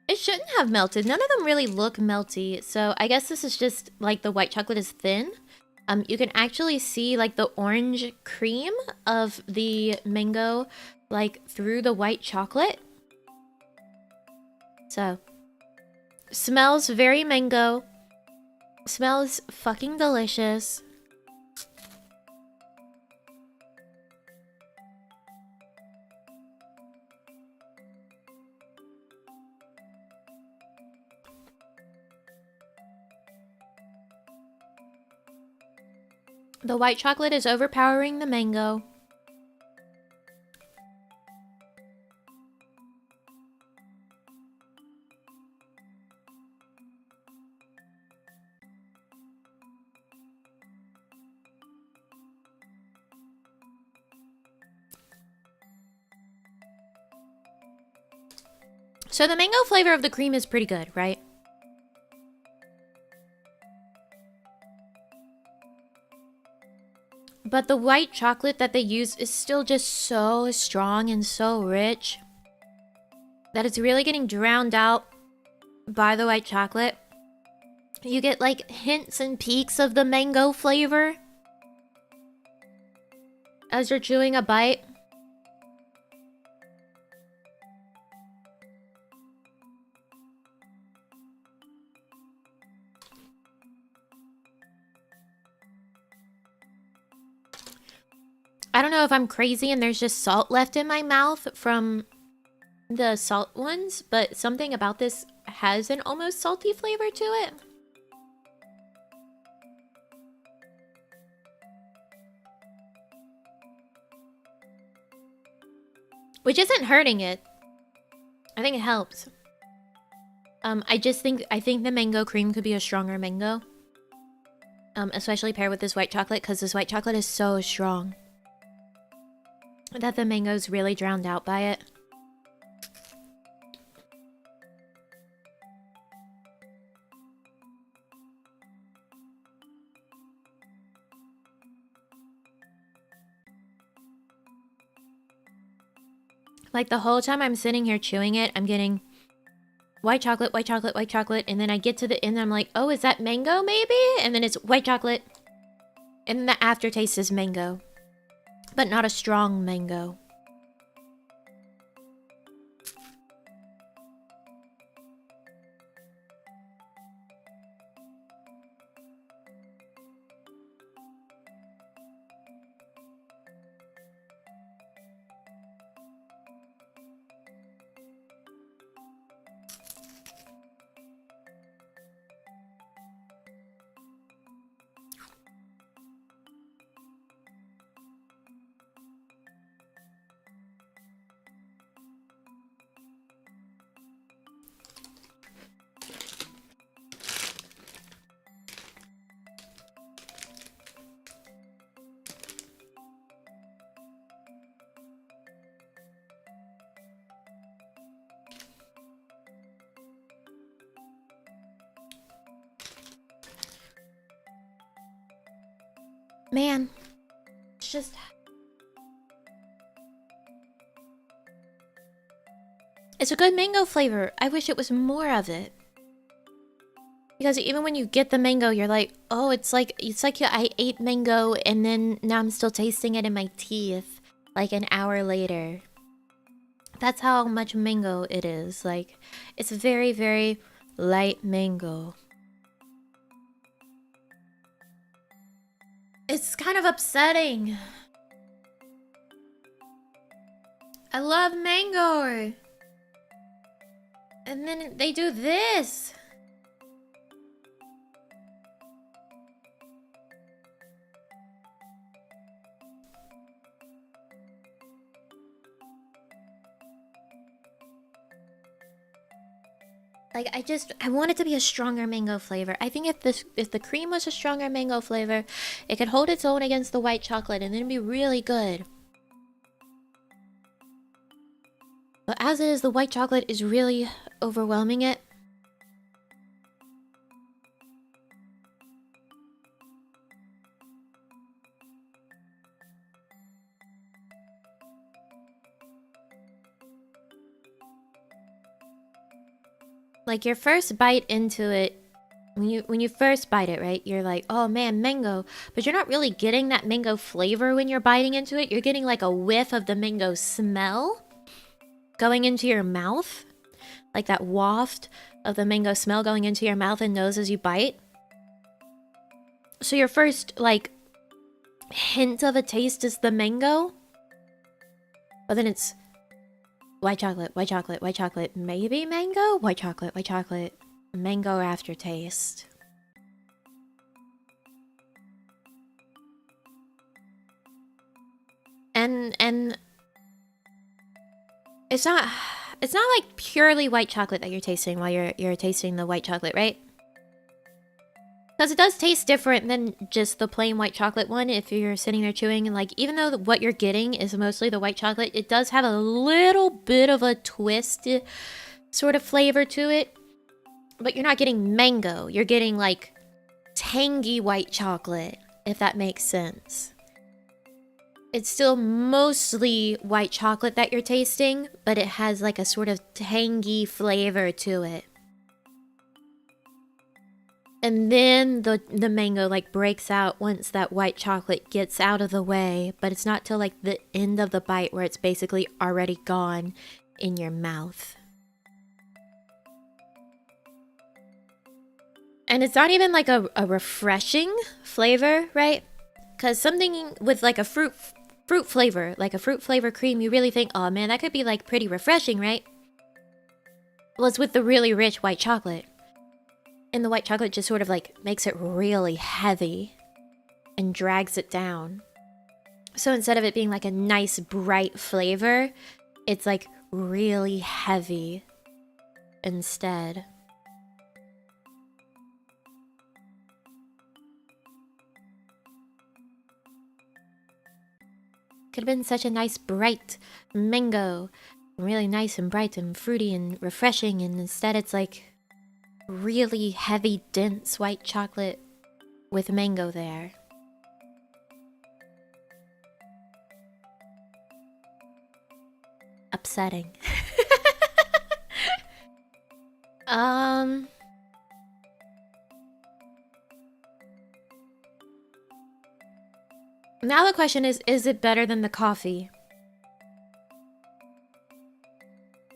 It shouldn't have melted. None of them really look melty. So I guess this is just like the white chocolate is thin. You can actually see like the orange cream of the mango like through the white chocolate. So, smells very mango. Smells fucking delicious. The white chocolate is overpowering the mango. So the mango flavor of the cream is pretty good, right? But the white chocolate that they use is still just so strong and so rich that it's really getting drowned out by the white chocolate. You get like hints and peaks of the mango flavor as you're chewing a bite. I don't know if I'm crazy and there's just salt left in my mouth from the salt ones, but something about this has an almost salty flavor to it. Which isn't hurting it. I think it helps. I think the mango cream could be a stronger mango. Especially paired with this white chocolate, because this white chocolate is so strong that the mango's really drowned out by it. Like the whole time I'm sitting here chewing it, I'm getting white chocolate, white chocolate, white chocolate, and then I get to the end and I'm like, oh, is that mango maybe? And then it's white chocolate. And then the aftertaste is mango. But not a strong mango. Man, it's just... It's a good mango flavor. I wish it was more of it. Because even when you get the mango, you're like, oh, it's like I ate mango and then now I'm still tasting it in my teeth like an hour later. That's how much mango it is. Like, it's very, very light mango. It's kind of upsetting. I love mango. And then they do this. Like, I want it to be a stronger mango flavor. I think if the cream was a stronger mango flavor, it could hold its own against the white chocolate and then it'd be really good. But as it is, the white chocolate is really overwhelming it. Like your first bite into it, when you first bite it, right? You're like, oh man, mango. But you're not really getting that mango flavor when you're biting into it. You're getting like a whiff of the mango smell going into your mouth. Like that waft of the mango smell going into your mouth and nose as you bite. So your first, like, hint of a taste is the mango. But then it's white chocolate, white chocolate, white chocolate, maybe mango? White chocolate, mango aftertaste. And it's not like purely white chocolate that you're tasting while you're tasting the white chocolate, right? Because it does taste different than just the plain white chocolate one if you're sitting there chewing. And like, even though what you're getting is mostly the white chocolate, it does have a little bit of a twisted sort of flavor to it. But you're not getting mango. You're getting like tangy white chocolate, if that makes sense. It's still mostly white chocolate that you're tasting, but it has like a sort of tangy flavor to it. And then the mango like breaks out once that white chocolate gets out of the way, but it's not till like the end of the bite where it's basically already gone in your mouth. And it's not even like a refreshing flavor, right? Because something with like a fruit flavor, like a fruit flavor cream, you really think, oh man, that could be like pretty refreshing, right? Well, it's with the really rich white chocolate. And the white chocolate just sort of like makes it really heavy and drags it down. So instead of it being like a nice bright flavor, it's like really heavy instead. Could have been such a nice bright mango. Really nice and bright and fruity and refreshing, and instead it's like really heavy, dense white chocolate with mango there. Upsetting. Now the question is it better than the coffee?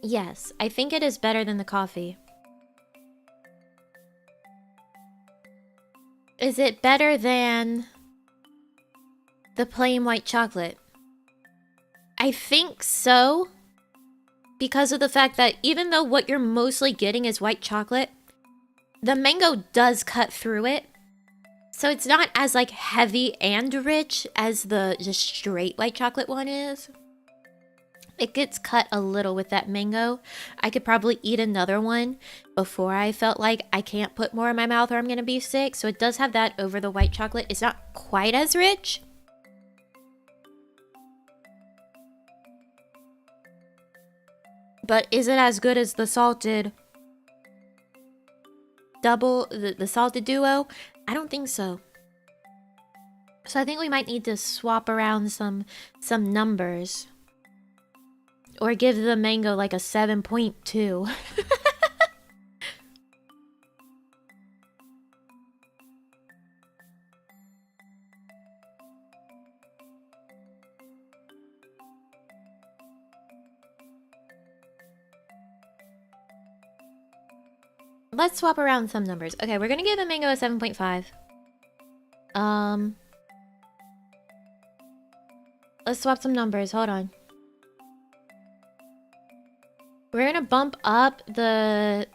Yes, I think it is better than the coffee. Is it better than the plain white chocolate? I think so. Because of the fact that even though what you're mostly getting is white chocolate, the mango does cut through it. So it's not as like heavy and rich as the just straight white chocolate one is. It gets cut a little with that mango. I could probably eat another one before I felt like I can't put more in my mouth or I'm gonna be sick. So it does have that over the white chocolate. It's not quite as rich. But is it as good as the salted double, the salted duo? I don't think so. So I think we might need to swap around some numbers. Or give the mango like a 7.2. Let's swap around some numbers. Okay, we're gonna give the mango a 7.5. Let's swap some numbers. Hold on. We're gonna bump up the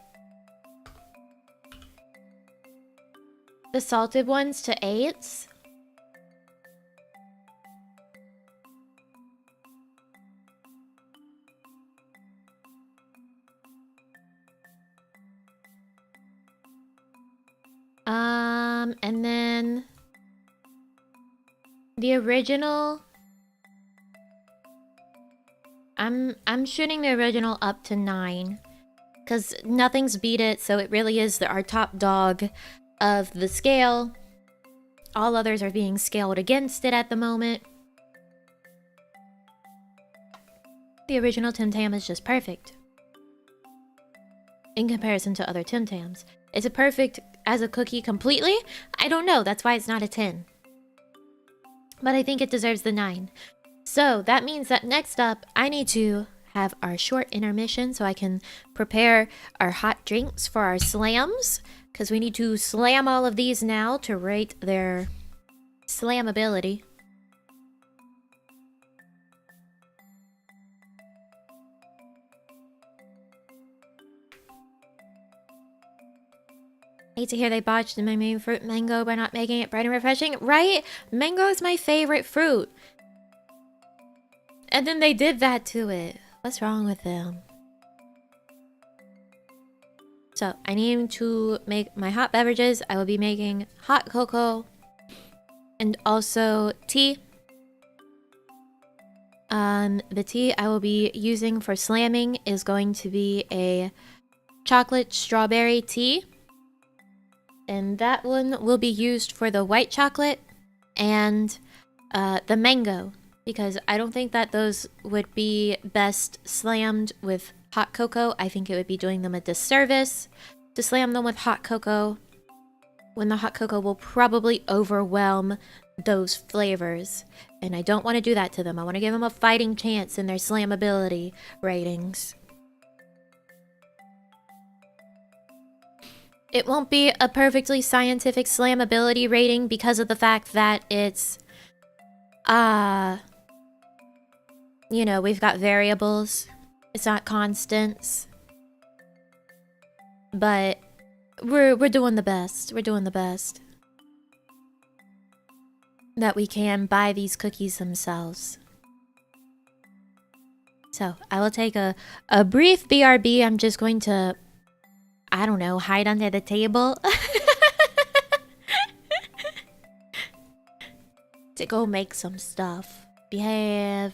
salted ones to 8s. And then the original, I'm shooting the original up to 9 because nothing's beat it, so it really is our top dog of the scale. All others are being scaled against it at the moment. The original Tim Tam is just perfect. in comparison to other Tim Tams. Is it perfect as a cookie completely? I don't know. That's why it's not a 10. But I think it deserves the 9. So that means that next up, I need to have our short intermission so I can prepare our hot drinks for our slams. Because we need to slam all of these now to rate their slammability. I hate to hear they botched my main fruit, mango, by not making it bright and refreshing. Right? Mango is my favorite fruit. And then they did that to it. What's wrong with them? So, I need to make my hot beverages. I will be making hot cocoa and also tea. The tea I will be using for slamming is going to be a chocolate strawberry tea. And that one will be used for the white chocolate and the mango. Because I don't think that those would be best slammed with hot cocoa. I think it would be doing them a disservice to slam them with hot cocoa, when the hot cocoa will probably overwhelm those flavors. And I don't want to do that to them. I want to give them a fighting chance in their slammability ratings. It won't be a perfectly scientific slammability rating because of the fact that it's, you know, we've got variables. It's not constants. But we're doing the best. We're doing the best that we can by these cookies themselves. So, I will take a brief BRB. I'm just going to, I don't know, hide under the table. To go make some stuff. Behave.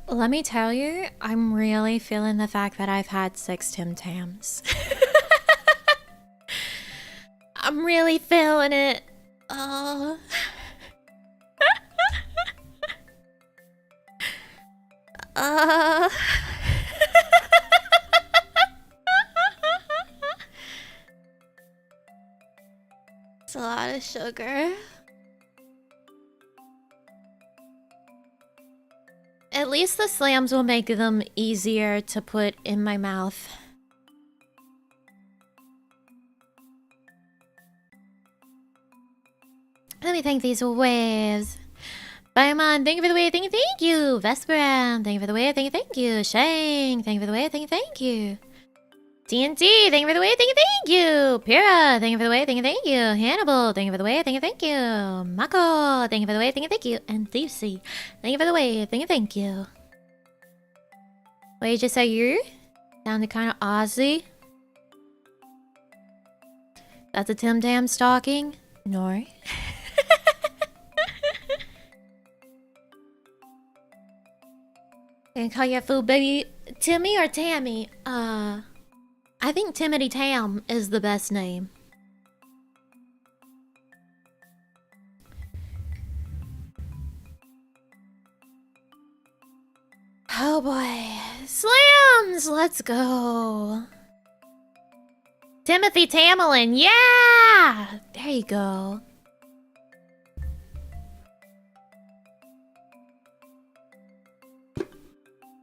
Let me tell you, I'm really feeling the fact that I've had 6 Tim Tams. I'm really feeling it. Oh. It's a lot of sugar. At least the slams will make them easier to put in my mouth. Let me thank these waves. Baiman, thank you for the wave, thank you. Vesperam, thank you for the wave, thank you. Shang, thank you for the wave, thank you. TNT, thank you for the wave, thank you. Pyrrha, thank you for the wave, thank you. Hannibal, thank you for the wave, thank you. Mako, thank you for the wave, thank you. And Lucy, thank you for the wave, thank you. What did you just say? You sounded kind of Aussie. That's a Tim Tam stalking? No. And call your food baby Timmy or Tammy? I think Timothy Tam is the best name. Oh boy. Slams! Let's go. Timothy Tamelin, yeah! There you go. If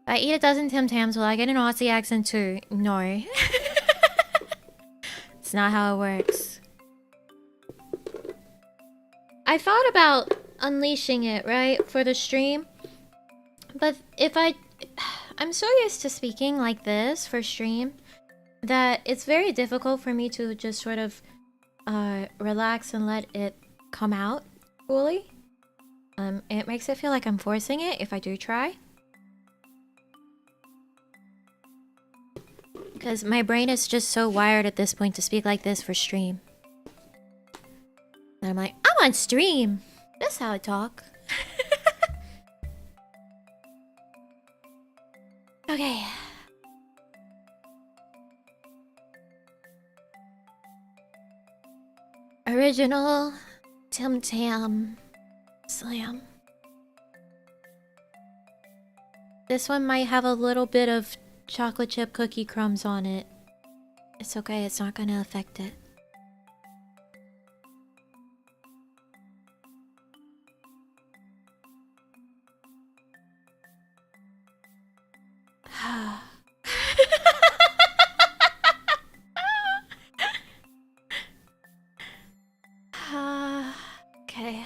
I eat a dozen Tim Tams, will I get an Aussie accent too? No. It's not how it works. I thought about unleashing it, right? For the stream. But if I'm so used to speaking like this for stream that it's very difficult for me to just sort of relax and let it come out fully. It makes it feel like I'm forcing it if I do try. Because my brain is just so wired at this point to speak like this for stream. And I'm like, I'm on stream. That's how I talk. Okay. Original Tim Tam Slam. This one might have a little bit of chocolate chip cookie crumbs on it. It's okay, it's not gonna affect it. Okay.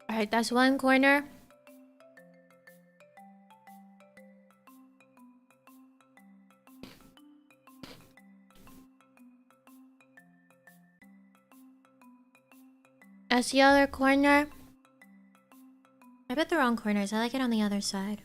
Alright, that's one corner. That's the other corner. I bet the wrong corners. I like it on the other side.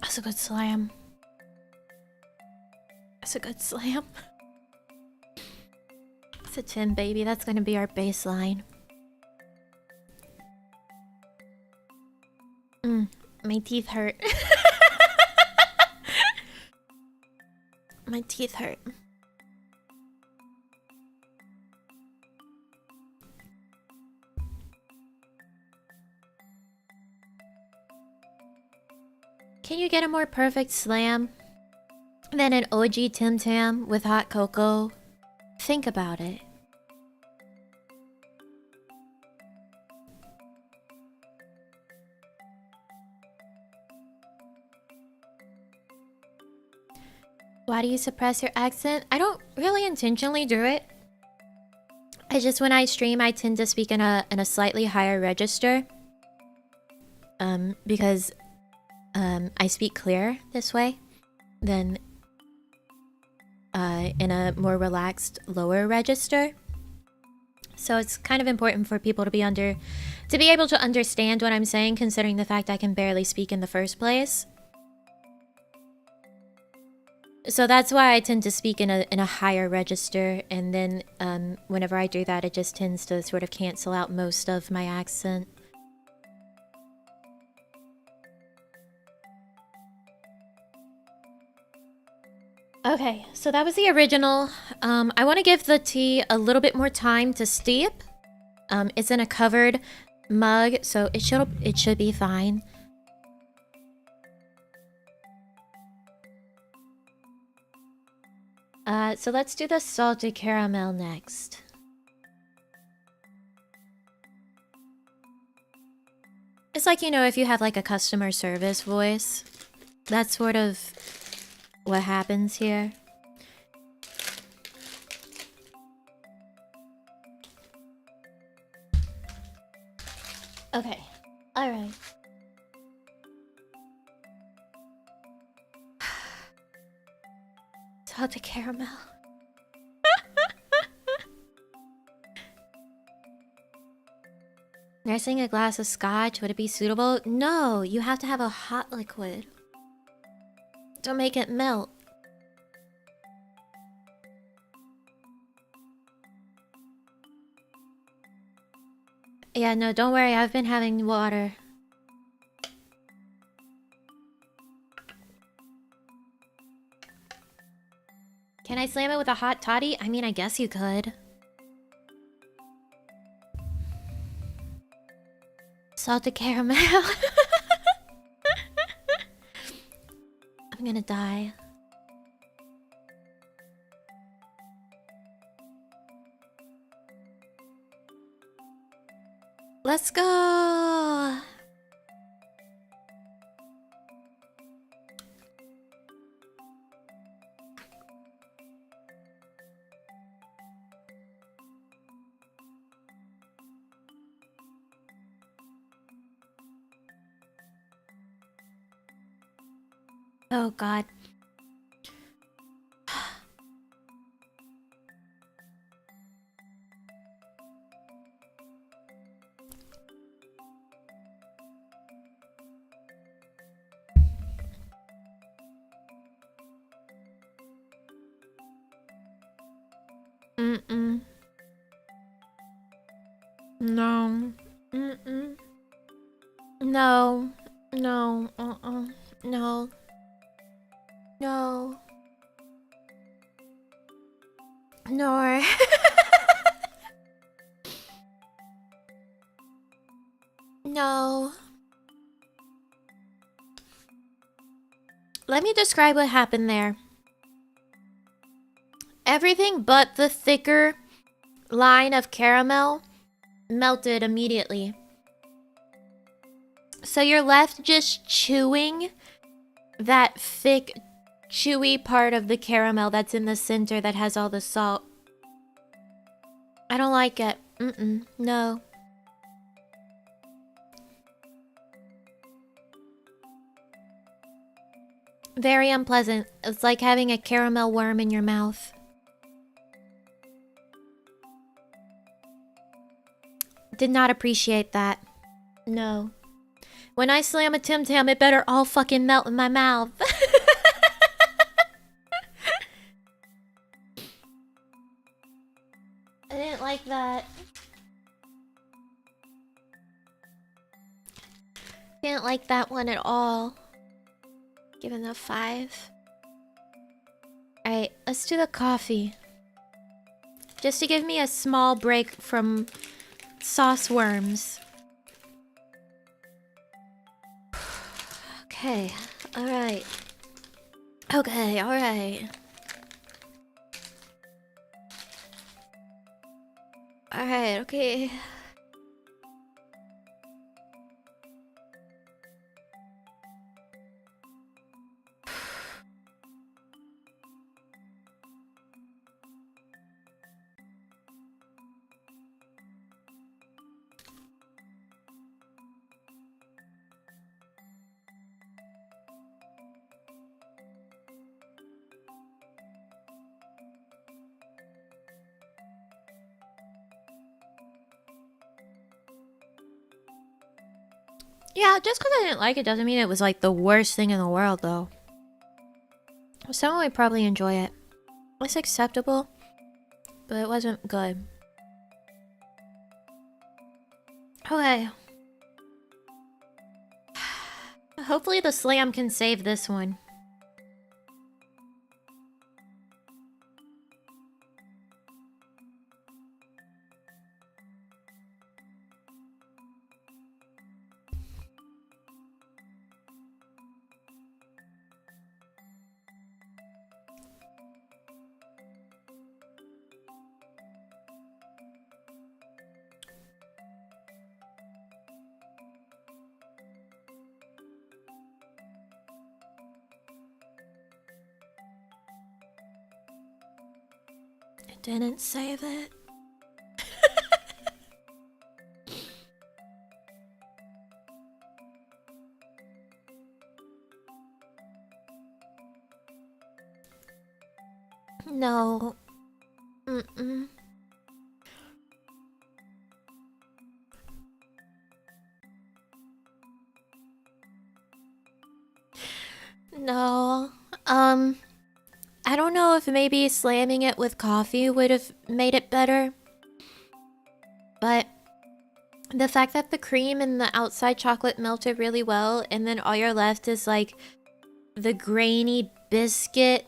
That's a good slam. That's a good slam. It's a 10, baby. That's gonna be our baseline. My teeth hurt. My teeth hurt. Can you get a more perfect slam than an OG Tim Tam with hot cocoa? Think about it. Why do you suppress your accent? I don't really intentionally do it. I just, when I stream, I tend to speak in a slightly higher register. Because I speak clear this way than in a more relaxed lower register. So it's kind of important for people to be able to understand what I'm saying, considering the fact I can barely speak in the first place. So that's why I tend to speak in a higher register, and then whenever I do that, it just tends to sort of cancel out most of my accent. Okay, so that was the original. I want to give the tea a little bit more time to steep. It's in a covered mug, so it should be fine. So let's do the salted caramel next. It's like, you know, if you have like a customer service voice, that's sort of what happens here. Okay, all right. Salted caramel. Nursing a glass of scotch, would it be suitable? No, you have to have a hot liquid. Don't make it melt. Yeah, no, don't worry, I've been having water. Can I slam it with a hot toddy? I mean, I guess you could. Salted caramel. I'm gonna die. Let's go! Oh god. Mm-mm. No. Mm-mm. No. No. No. No. Nor. No. Let me describe what happened there. Everything but the thicker line of caramel melted immediately. So you're left just chewing that thick, chewy part of the caramel that's in the center that has all the salt. I don't like it. No. Very unpleasant. It's like having a caramel worm in your mouth. Did not appreciate that. No. When I slam a Tim Tam, it better all fucking melt in my mouth. I didn't like that. Didn't like that one at all. Giving a 5. Alright, let's do the coffee. Just to give me a small break from sauce worms. Okay, alright. Okay, alright. Alright, okay. Yeah, just because I didn't like it doesn't mean it was like the worst thing in the world, though. Someone would probably enjoy it. It's acceptable, but it wasn't good. Okay. Hopefully the slam can save this one. It didn't save it. No. Mm-mm. No. I don't know if maybe slamming it with coffee would have made it better. But the fact that the cream and the outside chocolate melted really well, and then all you're left is like the grainy biscuit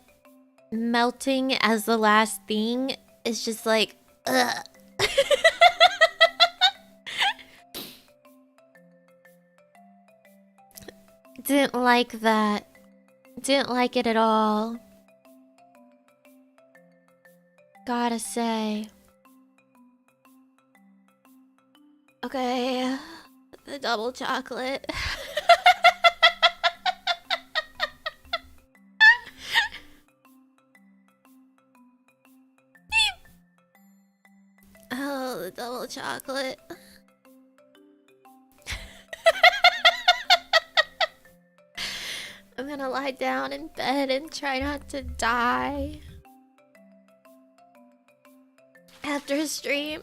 melting as the last thing is just like, ugh. Didn't like that. Didn't like it at all. Gotta say. Okay. The double chocolate. Oh, the double chocolate. I'm gonna lie down in bed and try not to die after stream.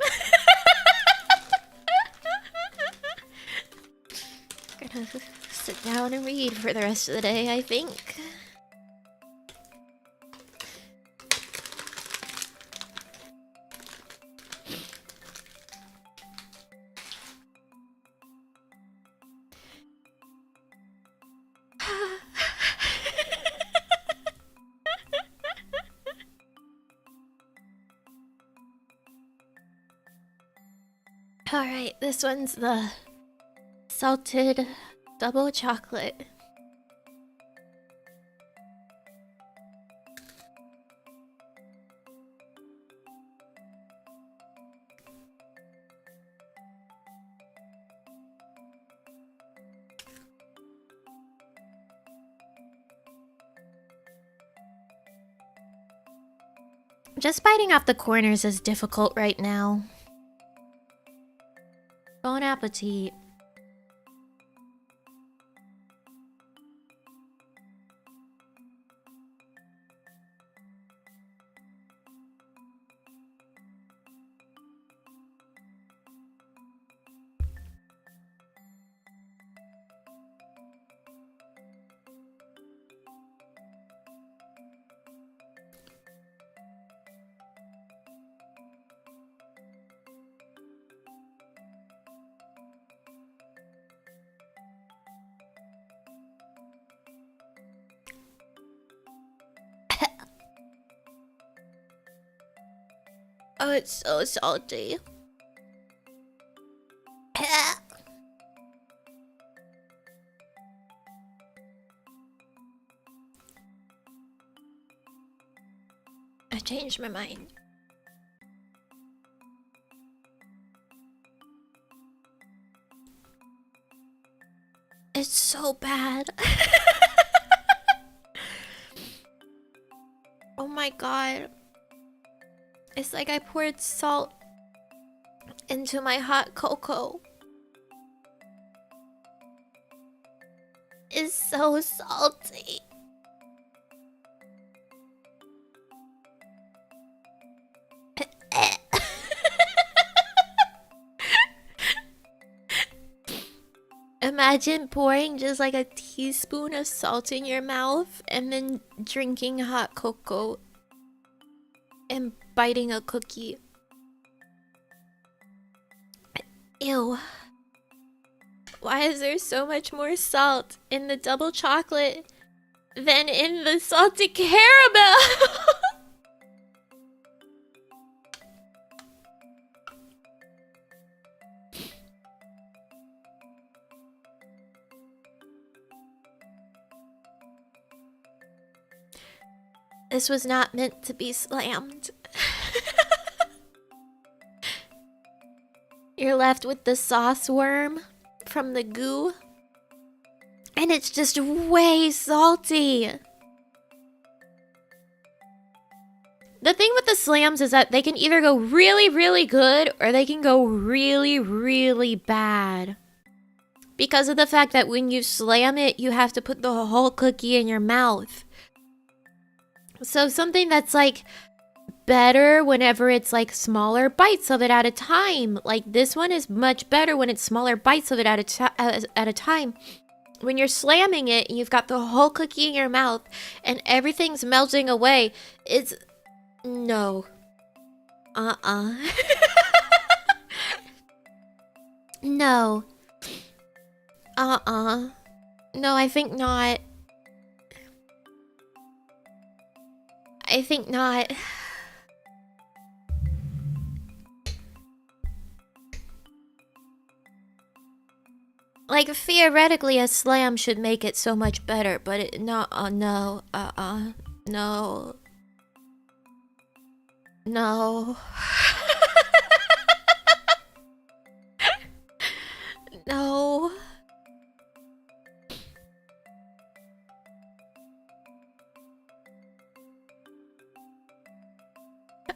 Gonna sit down and read for the rest of the day, I think. Alright, this one's the salted double chocolate. Just biting off the corners is difficult right now. Bon appetit. Oh, it's so salty. I changed my mind. It's so bad. Oh my god. It's like I poured salt into my hot cocoa. It's so salty. Imagine pouring just like a teaspoon of salt in your mouth and then drinking hot cocoa and biting a cookie. Ew. Why is there so much more salt in the double chocolate than in the salted caramel? This was not meant to be slammed. You're left with the sauce worm from the goo. And it's just way salty. The thing with the slams is that they can either go really, really good or they can go really, really bad. Because of the fact that when you slam it, you have to put the whole cookie in your mouth. So something that's like better whenever it's like smaller bites of it at a time. Like this one is much better when it's smaller bites of it at a time. When you're slamming it and you've got the whole cookie in your mouth and everything's melting away, it's... No. No. No, I think not. I think not. Like, theoretically, a slam should make it so much better, but it... No. No. No. No.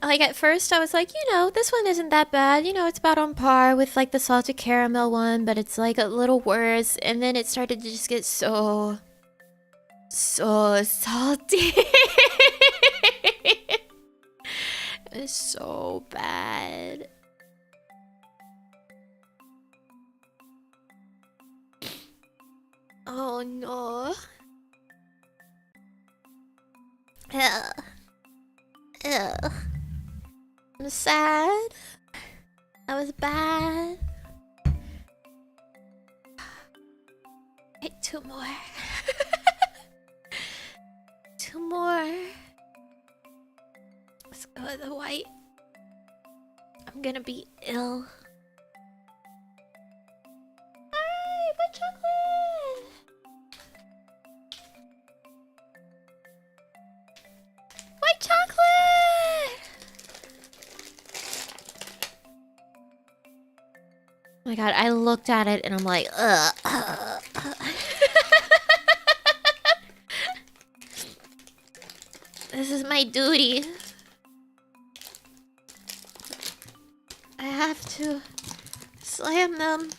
Like, at first I was like, you know, this one isn't that bad. You know, it's about on par with, like, the salted caramel one, but it's, like, a little worse. And then it started to just get so salty. It's so bad. Oh, no. Ugh. Ugh. I'm sad. That was bad. Hey, two more. Two more. Let's go with the white. I'm gonna be ill. Hi, white chocolate. White chocolate. Oh my god, I looked at it and I'm like, This is my duty. I have to slam them.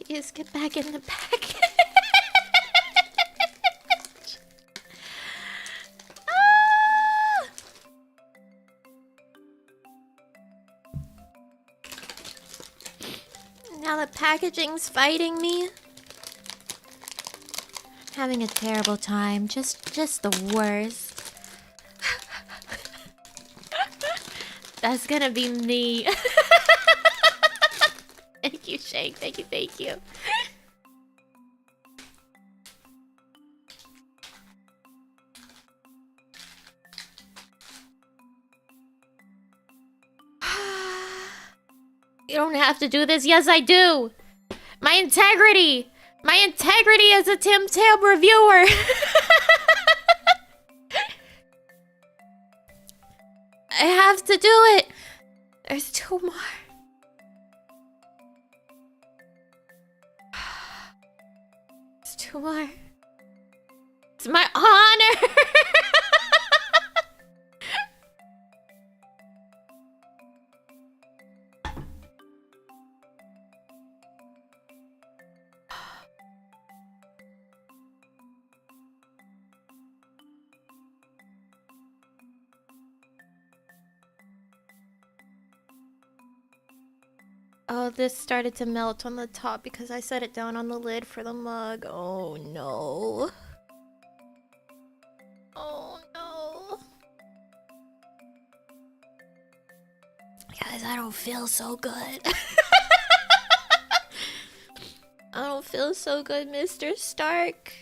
Please get back in the package. Now the packaging's fighting me. Having a terrible time. Just the worst. That's gonna be me. Thank you, Shank. Thank you, thank you. You don't have to do this. Yes, I do. My integrity. My integrity as a Tim Tam reviewer. I have to do it. There's two more. There's two more. It's my honor. Oh, this started to melt on the top because I set it down on the lid for the mug. Oh no. Oh no. Guys, I don't feel so good. I don't feel so good, Mr. Stark.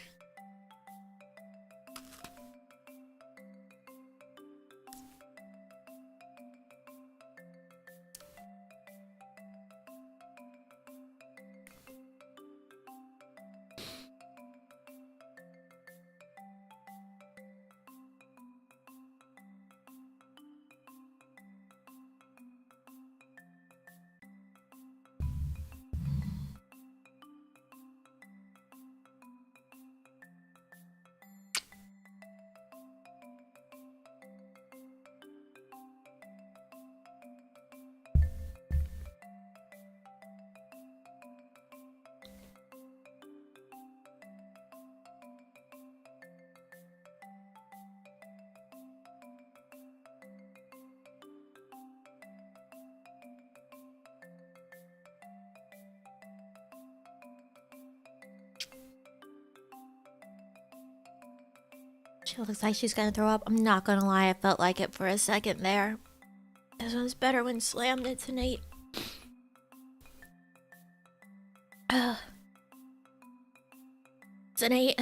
She looks like she's gonna throw up. I'm not gonna lie, I felt like it for a second there. This one's better when slammed. It's an 8. It's an 8.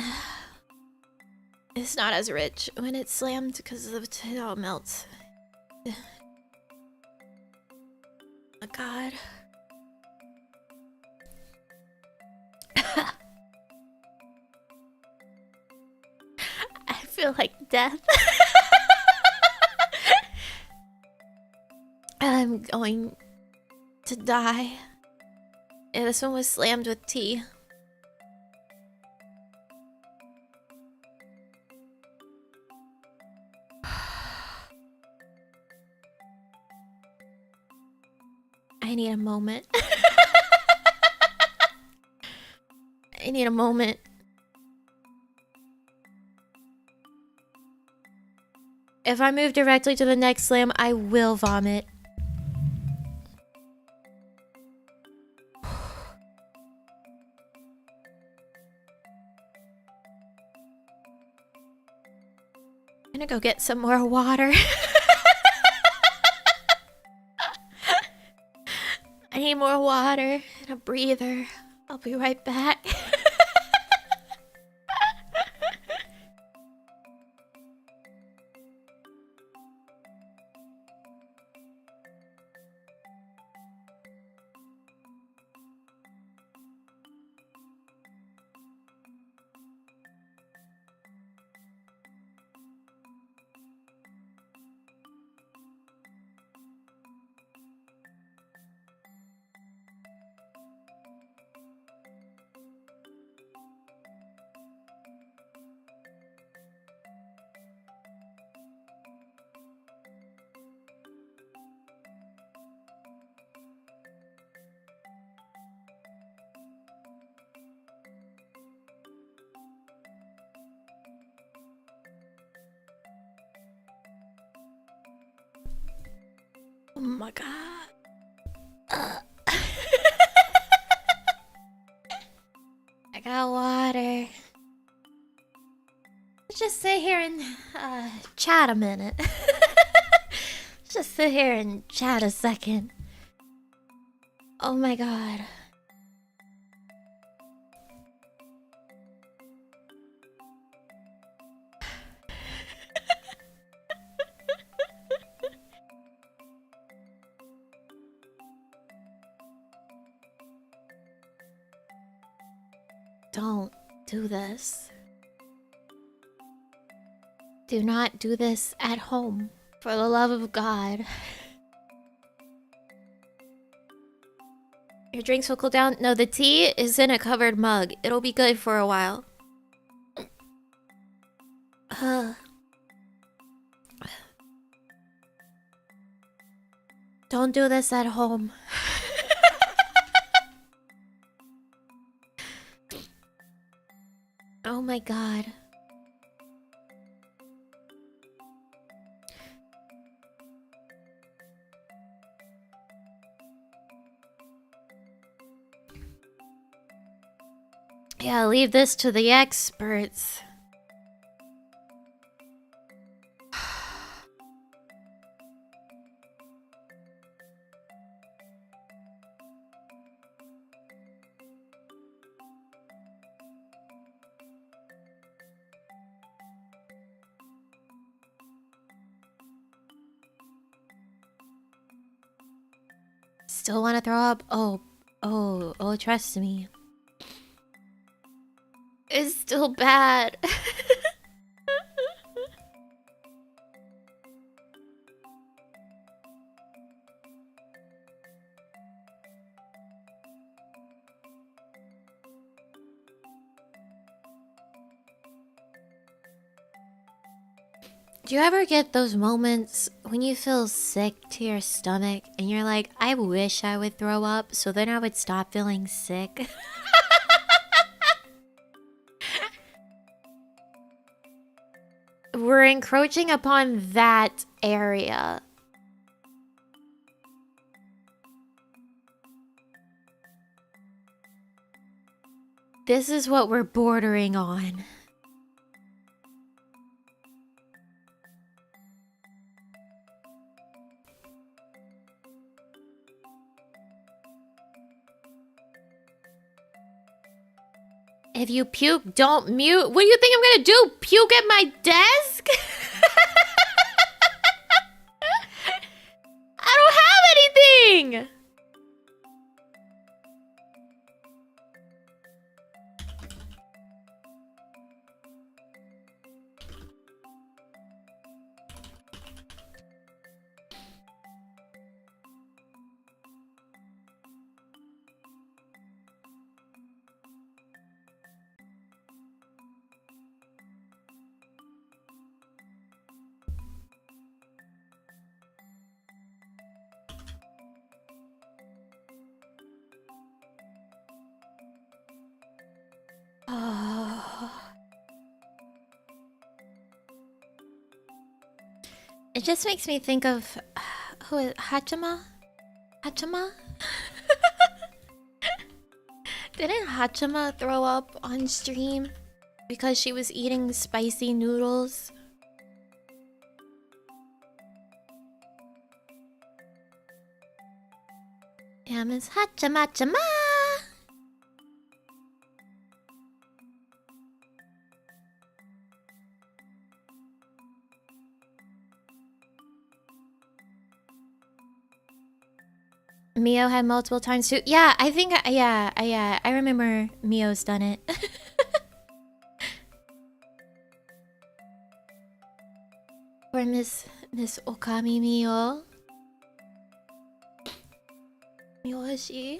It's not as rich when it's slammed because of it all melts. Oh god. I feel like death. I'm going to die. Yeah, this one was slammed with tea. I need a moment. I need a moment. If I move directly to the next slam, I will vomit. I'm gonna go get some more water. I need more water and a breather. I'll be right back. Oh my god. I got water. Let's just sit here and chat a minute. Just sit here and chat a second. Oh my god. Don't do this. Do not do this at home. For the love of God. Your drinks will cool down. No, the tea is in a covered mug. It'll be good for a while. Don't do this at home. Oh my god. Yeah, leave this to the experts. Still want to throw up? Oh, trust me. It's still bad. Do you ever get those moments when you feel sick to your stomach and you're like, I wish I would throw up so then I would stop feeling sick? We're encroaching upon that area. This is what we're bordering on. If you puke, don't mute. What do you think I'm gonna do? Puke at my desk? I don't have anything! It just makes me think of who is Hachima? Hachima? Didn't Hachima throw up on stream because she was eating spicy noodles? Yeah, Miss Hachima-chama! Mio had multiple times too. Yeah, I think, yeah, I remember Mio's done it. Or Miss Okami Mio. Miyoshi.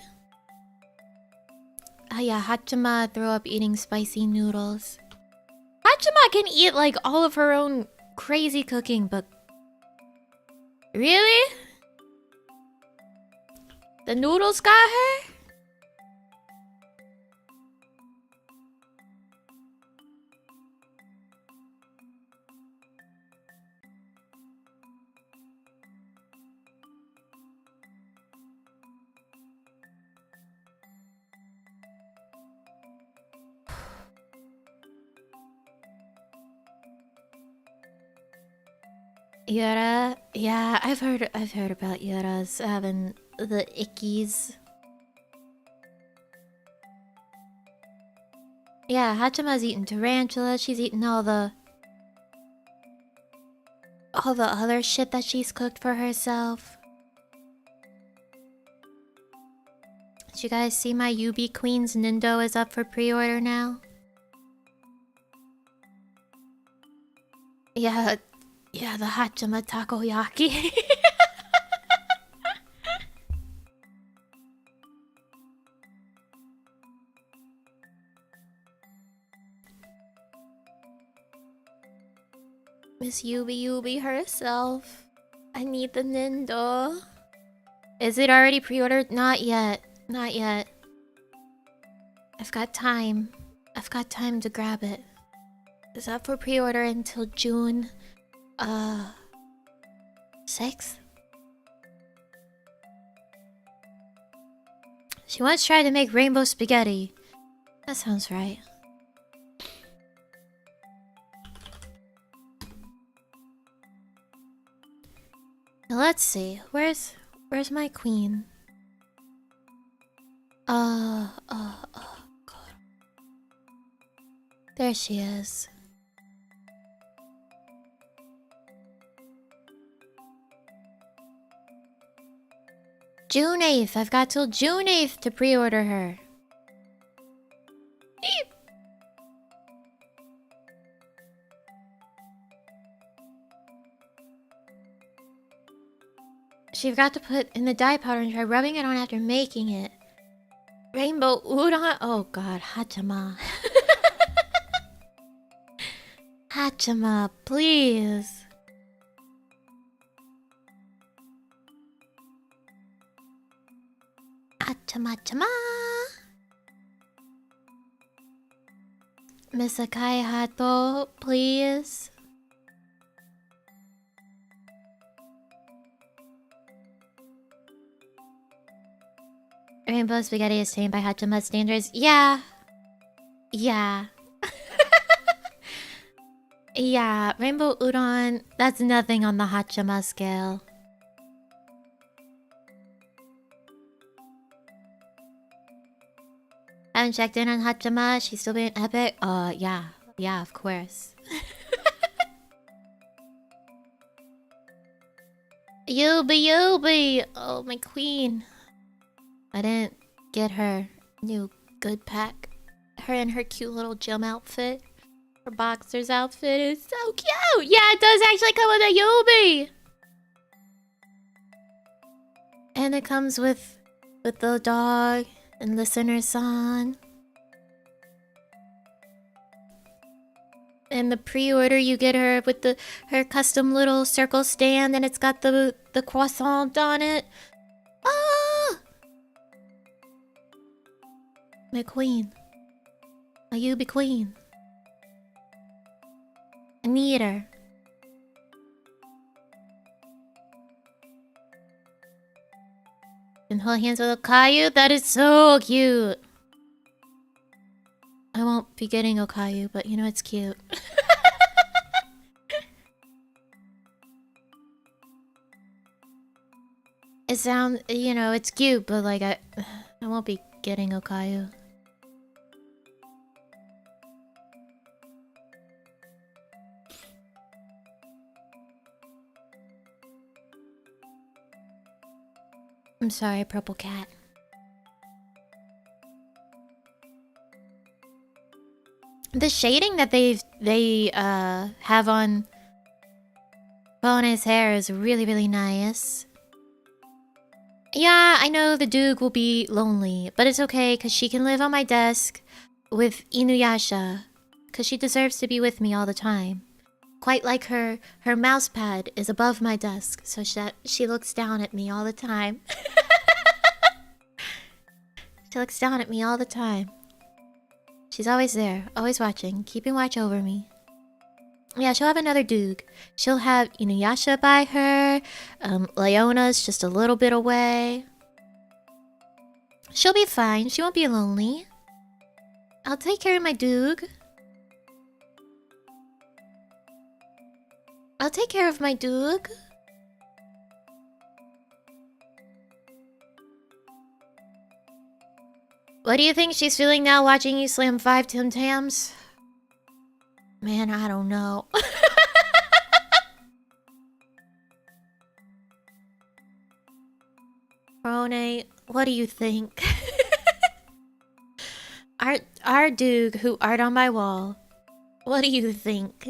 Yeah, Hachima threw up eating spicy noodles. Hachima can eat like all of her own crazy cooking, but... Really? The noodles got her? Yura, yeah, I've heard about Yura's having the ickies. Yeah, Hachima's eating tarantula. She's eating all the other shit that she's cooked for herself. Did you guys see my Yubi Queen's Nindo is up for pre-order now? Yeah, the Hachima takoyaki. Miss Yubi herself. I need the Nindo. Is it already pre-ordered? Not yet. Not yet. I've got time. I've got time to grab it. It's up for pre-order until June 6th. She once tried to make rainbow spaghetti. That sounds right. Now let's see. Where's my queen? God. There she is. June 8th. I've got till June 8th to pre-order her. She forgot to put in the dye powder and try rubbing it on after making it. Rainbow udon. Oh god, Hachama. Hachama, please. Hachama. Miss Akai Hato, please. Rainbow spaghetti is tamed by Hachama standards. Yeah. Yeah. Yeah, rainbow udon, that's nothing on the Hachama scale. Haven't checked in on Hachama, she's still being epic. Yeah. Yeah, of course. Yubi! Oh, my queen. I didn't get her new good pack. Her in her cute little gym outfit. Her boxer's outfit is so cute! Yeah, it does actually come with a Yubi! And it comes with the dog and listener-san. And the pre-order you get her with her custom little circle stand and it's got the croissant on it. Ah! My queen. My Yubi queen. I need her. And hold hands with a Okayu? That is so cute. I won't be getting Okayu, but you know it's cute. It sounds, you know, it's cute, but like I won't be getting Okayu. I'm sorry, Purple Cat. The shading that they have on Bone's hair is really, really nice. Yeah, I know the Duke will be lonely, but it's okay because she can live on my desk with Inuyasha because she deserves to be with me all the time. Quite like her mouse pad is above my desk, so she looks down at me all the time. She looks down at me all the time. She's always there, always watching, keeping watch over me. Yeah, she'll have another Doog. She'll have Inuyasha by her. Leona's just a little bit away. She'll be fine. She won't be lonely. I'll take care of my Doog. I'll take care of my Doog. What do you think she's feeling now watching you slam 5 Tim Tams? Man, I don't know. Rone, what do you think? Our Doog who art on my wall. What do you think?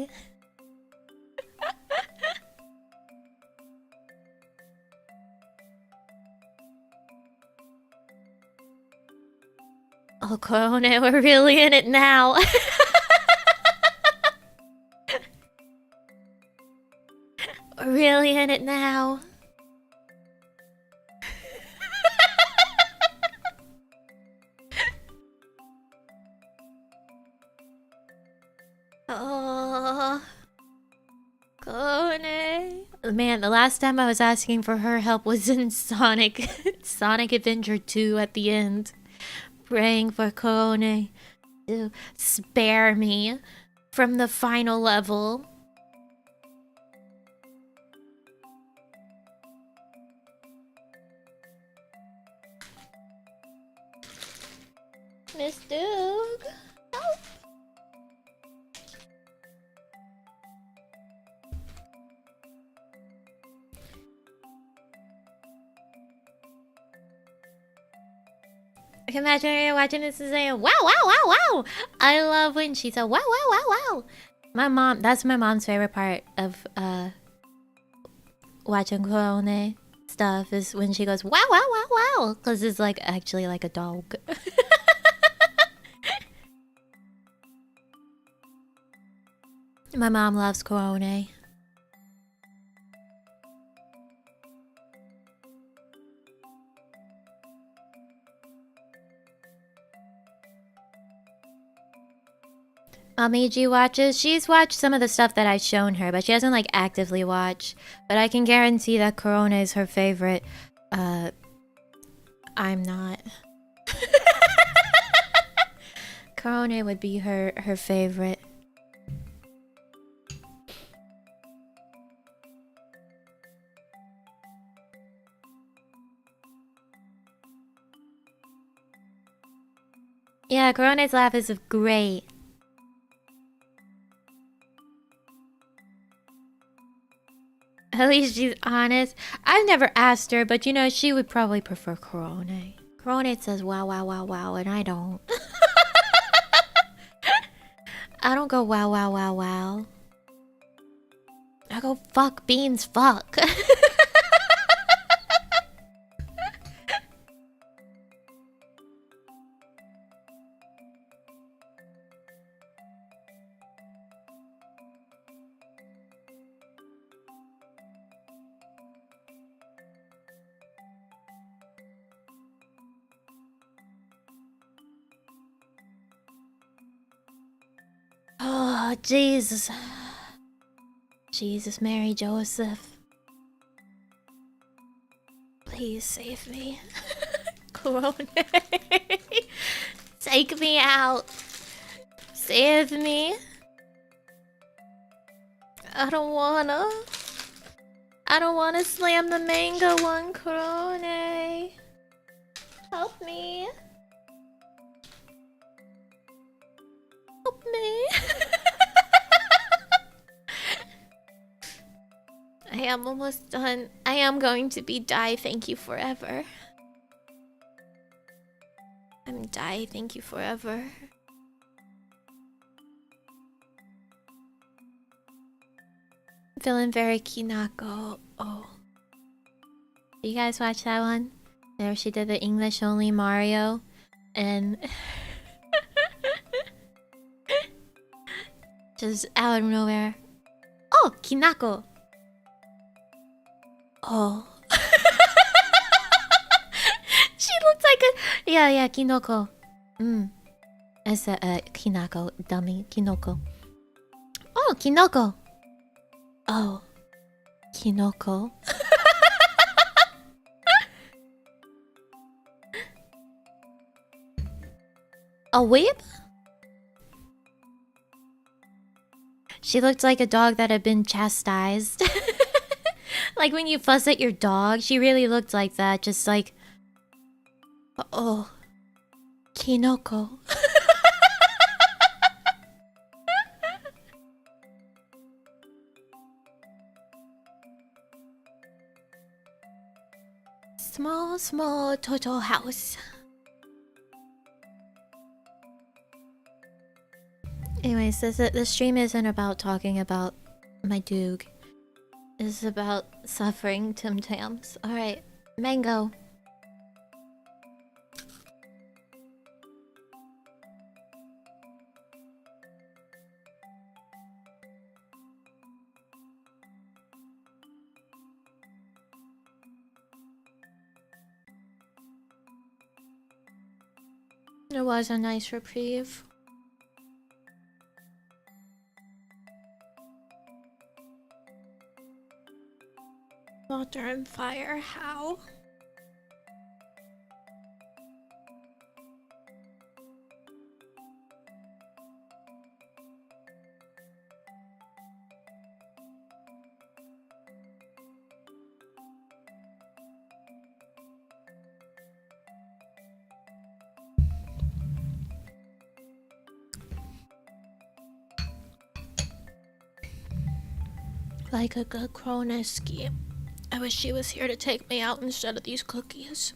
Oh, Corone, we're really in it now. We're really in it now. Oh, Corone. Man, the last time I was asking for her help was in Sonic Adventure 2 at the end. Praying for Corone. to spare me from the final level. Miss Doug, help! I can imagine her watching this and saying, wow, wow, wow, wow. I love when she said, wow, wow, wow, wow. My mom, that's my mom's favorite part of watching Corone stuff is when she goes, wow, wow, wow, wow. Because it's like actually like a dog. My mom loves Corone. Amiji watches. She's watched some of the stuff that I've shown her, but she doesn't like actively watch. But I can guarantee that Corona is her favorite. I'm not. Corona would be her favorite. Yeah, Corona's laugh is great. At least she's honest. I've never asked her, but you know, she would probably prefer Corona. Corona says wow, wow, wow, wow, and I don't. I don't go wow, wow, wow, wow. I go fuck beans, fuck. Oh, Jesus. Jesus, Mary, Joseph. Please save me. Corona. Take me out. Save me. I don't wanna slam the mango one, Corona. Help me. Help me. I am almost done. I am going to be die, thank you forever. I'm die, thank you forever. Feeling very Kinako. Oh. Did you guys watch that one? There she did the English only Mario. And just out of nowhere. Oh, Kinako. Oh. She looks like a... Yeah, Kinoko. It's a Kinako, dummy. Kinoko. Oh, Kinoko. Oh. Kinoko. A whip? She looked like a dog that had been chastised. Like when you fuss at your dog, she really looked like that. Just like... Oh. Kinoko. Small, small Toto house. Anyways, the stream isn't about talking about my Doog. It's about suffering Tim Tams. Alright, mango. It was a nice reprieve. Water and fire, how? like a good Kroneski. I wish she was here to take me out instead of these cookies.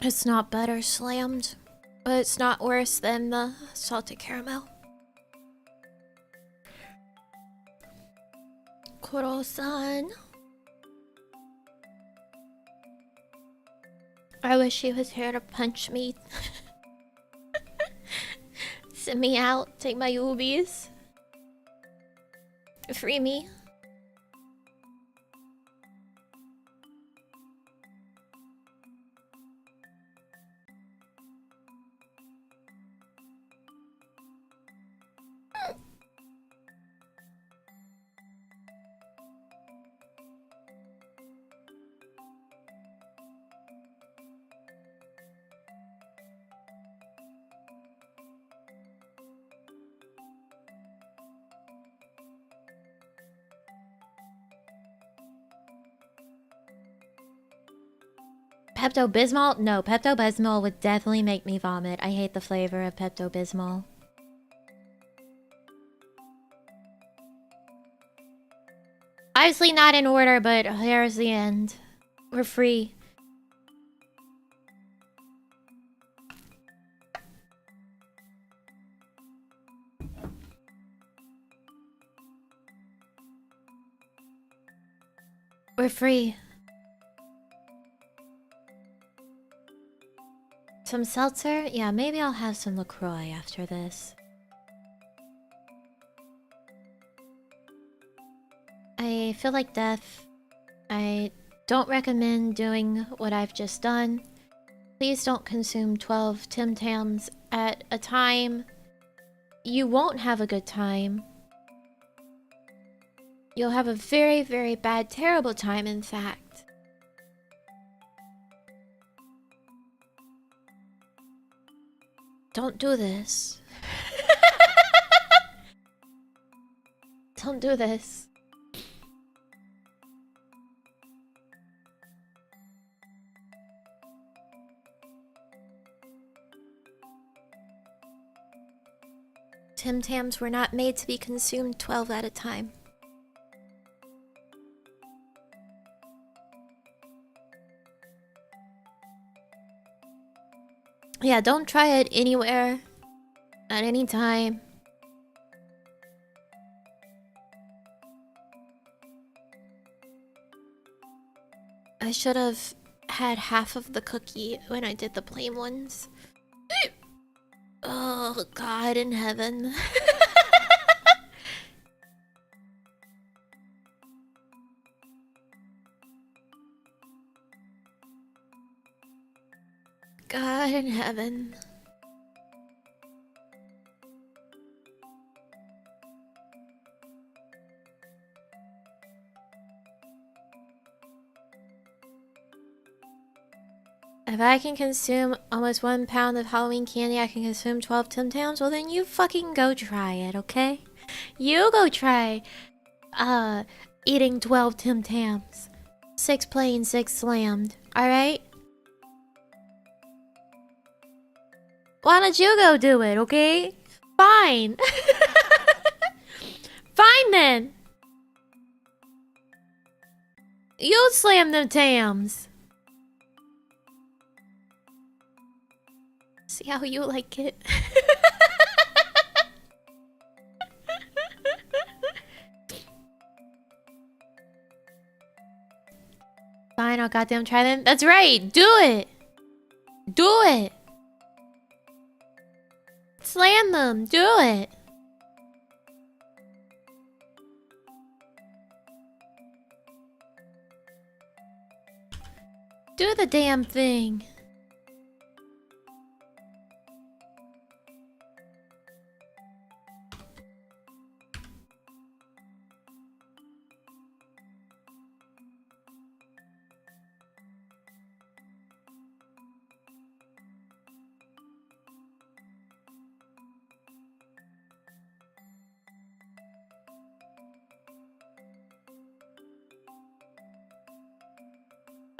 It's not butter slammed, but it's not worse than the salted caramel. Kuro-san. I wish he was here to punch me. Send me out, take my ubies. Free me. Pepto-Bismol? No, Pepto-Bismol would definitely make me vomit. I hate the flavor of Pepto-Bismol. Obviously not in order, but here's the end. We're free. We're free. Some seltzer? Yeah, maybe I'll have some LaCroix after this. I feel like death. I don't recommend doing what I've just done. Please don't consume 12 Tim Tams at a time. You won't have a good time. You'll have a very, very bad, terrible time, in fact. Don't do this. Don't do this. Tim Tams were not made to be consumed 12 at a time. Yeah, don't try it anywhere, at any time. I should have had half of the cookie when I did the plain ones. Oh, God in heaven. God in heaven. If I can consume almost 1 pound of Halloween candy, I can consume 12 Tim Tams. Well, then you fucking go try it, okay? You go try, eating 12 Tim Tams. 6 plain, 6 slammed. Alright? Why don't you go do it, okay? Fine. Fine then. You slam them Tams. See how you like it. Fine, I'll goddamn try them. That's right. Do it. Do it. Slam them. Do it. Do the damn thing.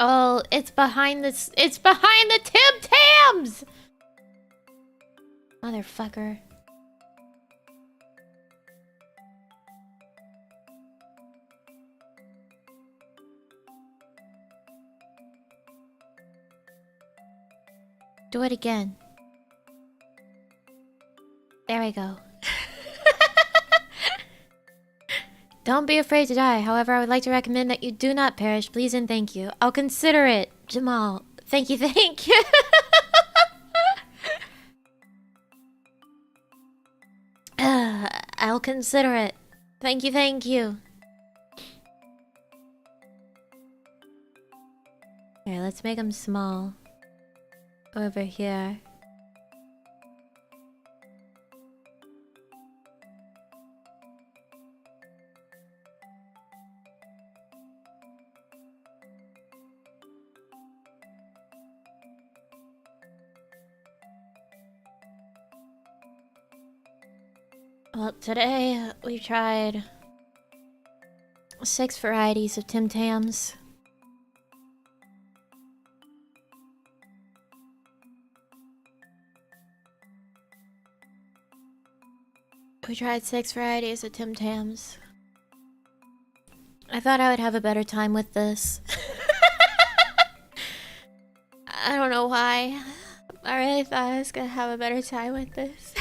Oh, it's behind this. It's behind the Tim Tams! Motherfucker. Do it again. There we go. Don't be afraid to die. However, I would like to recommend that you do not perish. Please and thank you. I'll consider it. Jamal. Thank you, thank you. I'll consider it. Thank you, thank you. Here, let's make them small. Over here. Well, today we tried 6 varieties of Tim Tams. We tried 6 varieties of Tim Tams. I thought I would have a better time with this. I don't know why. I really thought I was gonna have a better time with this.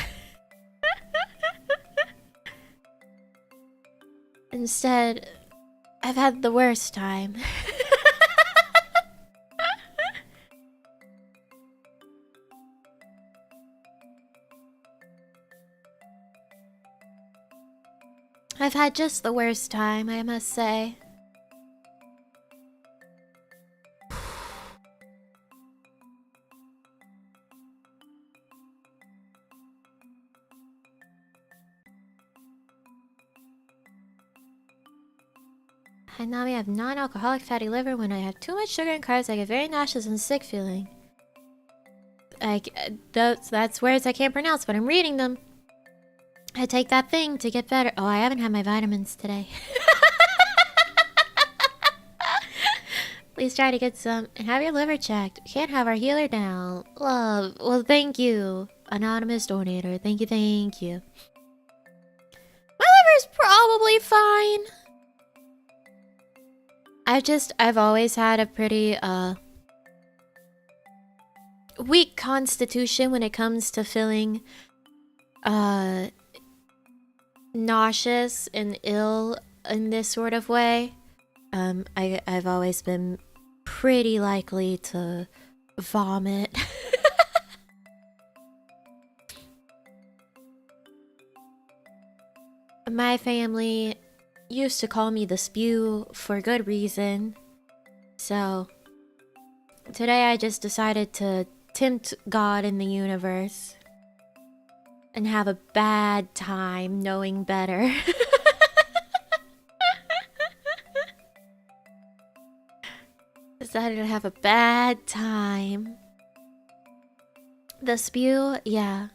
Instead, I've had the worst time. I've had just the worst time, I must say. I now have non-alcoholic fatty liver. When I have too much sugar and carbs, I get very nauseous and sick feeling. That's words I can't pronounce, but I'm reading them. I take that thing to get better. Oh, I haven't had my vitamins today. Please try to get some and have your liver checked. We can't have our healer down. Love. Well, thank you, anonymous donator. Thank you, thank you. My liver's probably fine. I've always had a pretty, weak constitution when it comes to feeling, nauseous and ill in this sort of way. I've always been pretty likely to vomit. My family used to call me the spew for good reason. So today I just decided to tempt God in the universe and have a bad time knowing better. Decided to have a bad time. The spew? Yeah.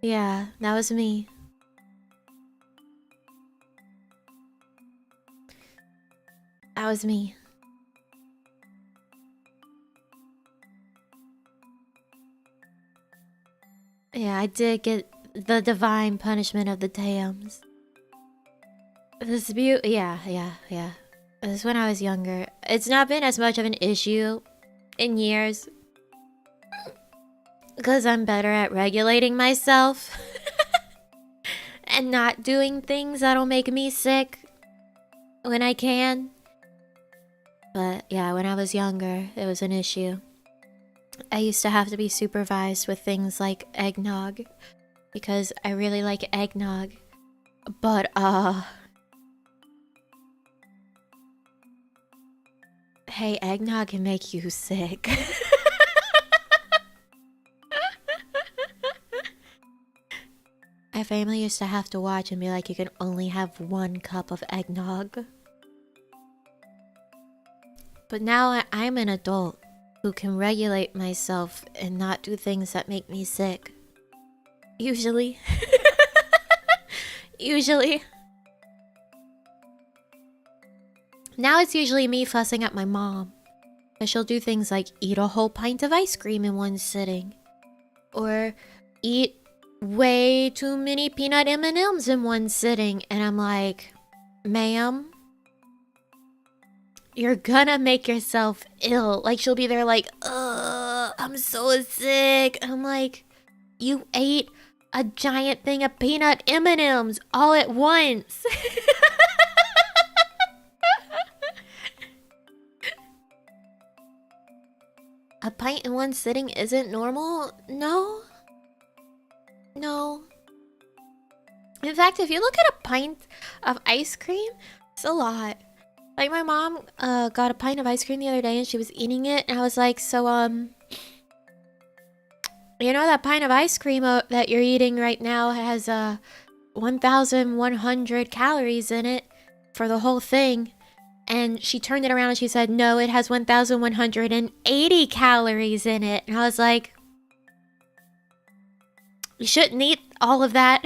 Yeah, that was me. That was me. Yeah, I did get the divine punishment of the Tams. This beauty, yeah. This is when I was younger. It's not been as much of an issue in years. Because I'm better at regulating myself. And not doing things that'll make me sick when I can. But yeah, when I was younger, it was an issue. I used to have to be supervised with things like eggnog. Because I really like eggnog. But, hey, eggnog can make you sick. My family used to have to watch and be like, you can only have 1 cup of eggnog. But now I'm an adult who can regulate myself and not do things that make me sick. Usually. Usually. Now it's usually me fussing at my mom But she'll do things like eat a whole pint of ice cream in one sitting. Or eat way too many peanut M&Ms in one sitting. And I'm like, ma'am, you're gonna make yourself ill. Like, she'll be there like, I'm so sick. And I'm like, you ate a giant thing of peanut M&Ms all at once. A pint in one sitting isn't normal? No. No. In fact, if you look at a pint of ice cream, it's a lot. Like, my mom got a pint of ice cream the other day and she was eating it. And I was like, so, you know that pint of ice cream that you're eating right now has 1,100 calories in it for the whole thing. And she turned it around and she said, no, it has 1,180 calories in it. And I was like, you shouldn't eat all of that.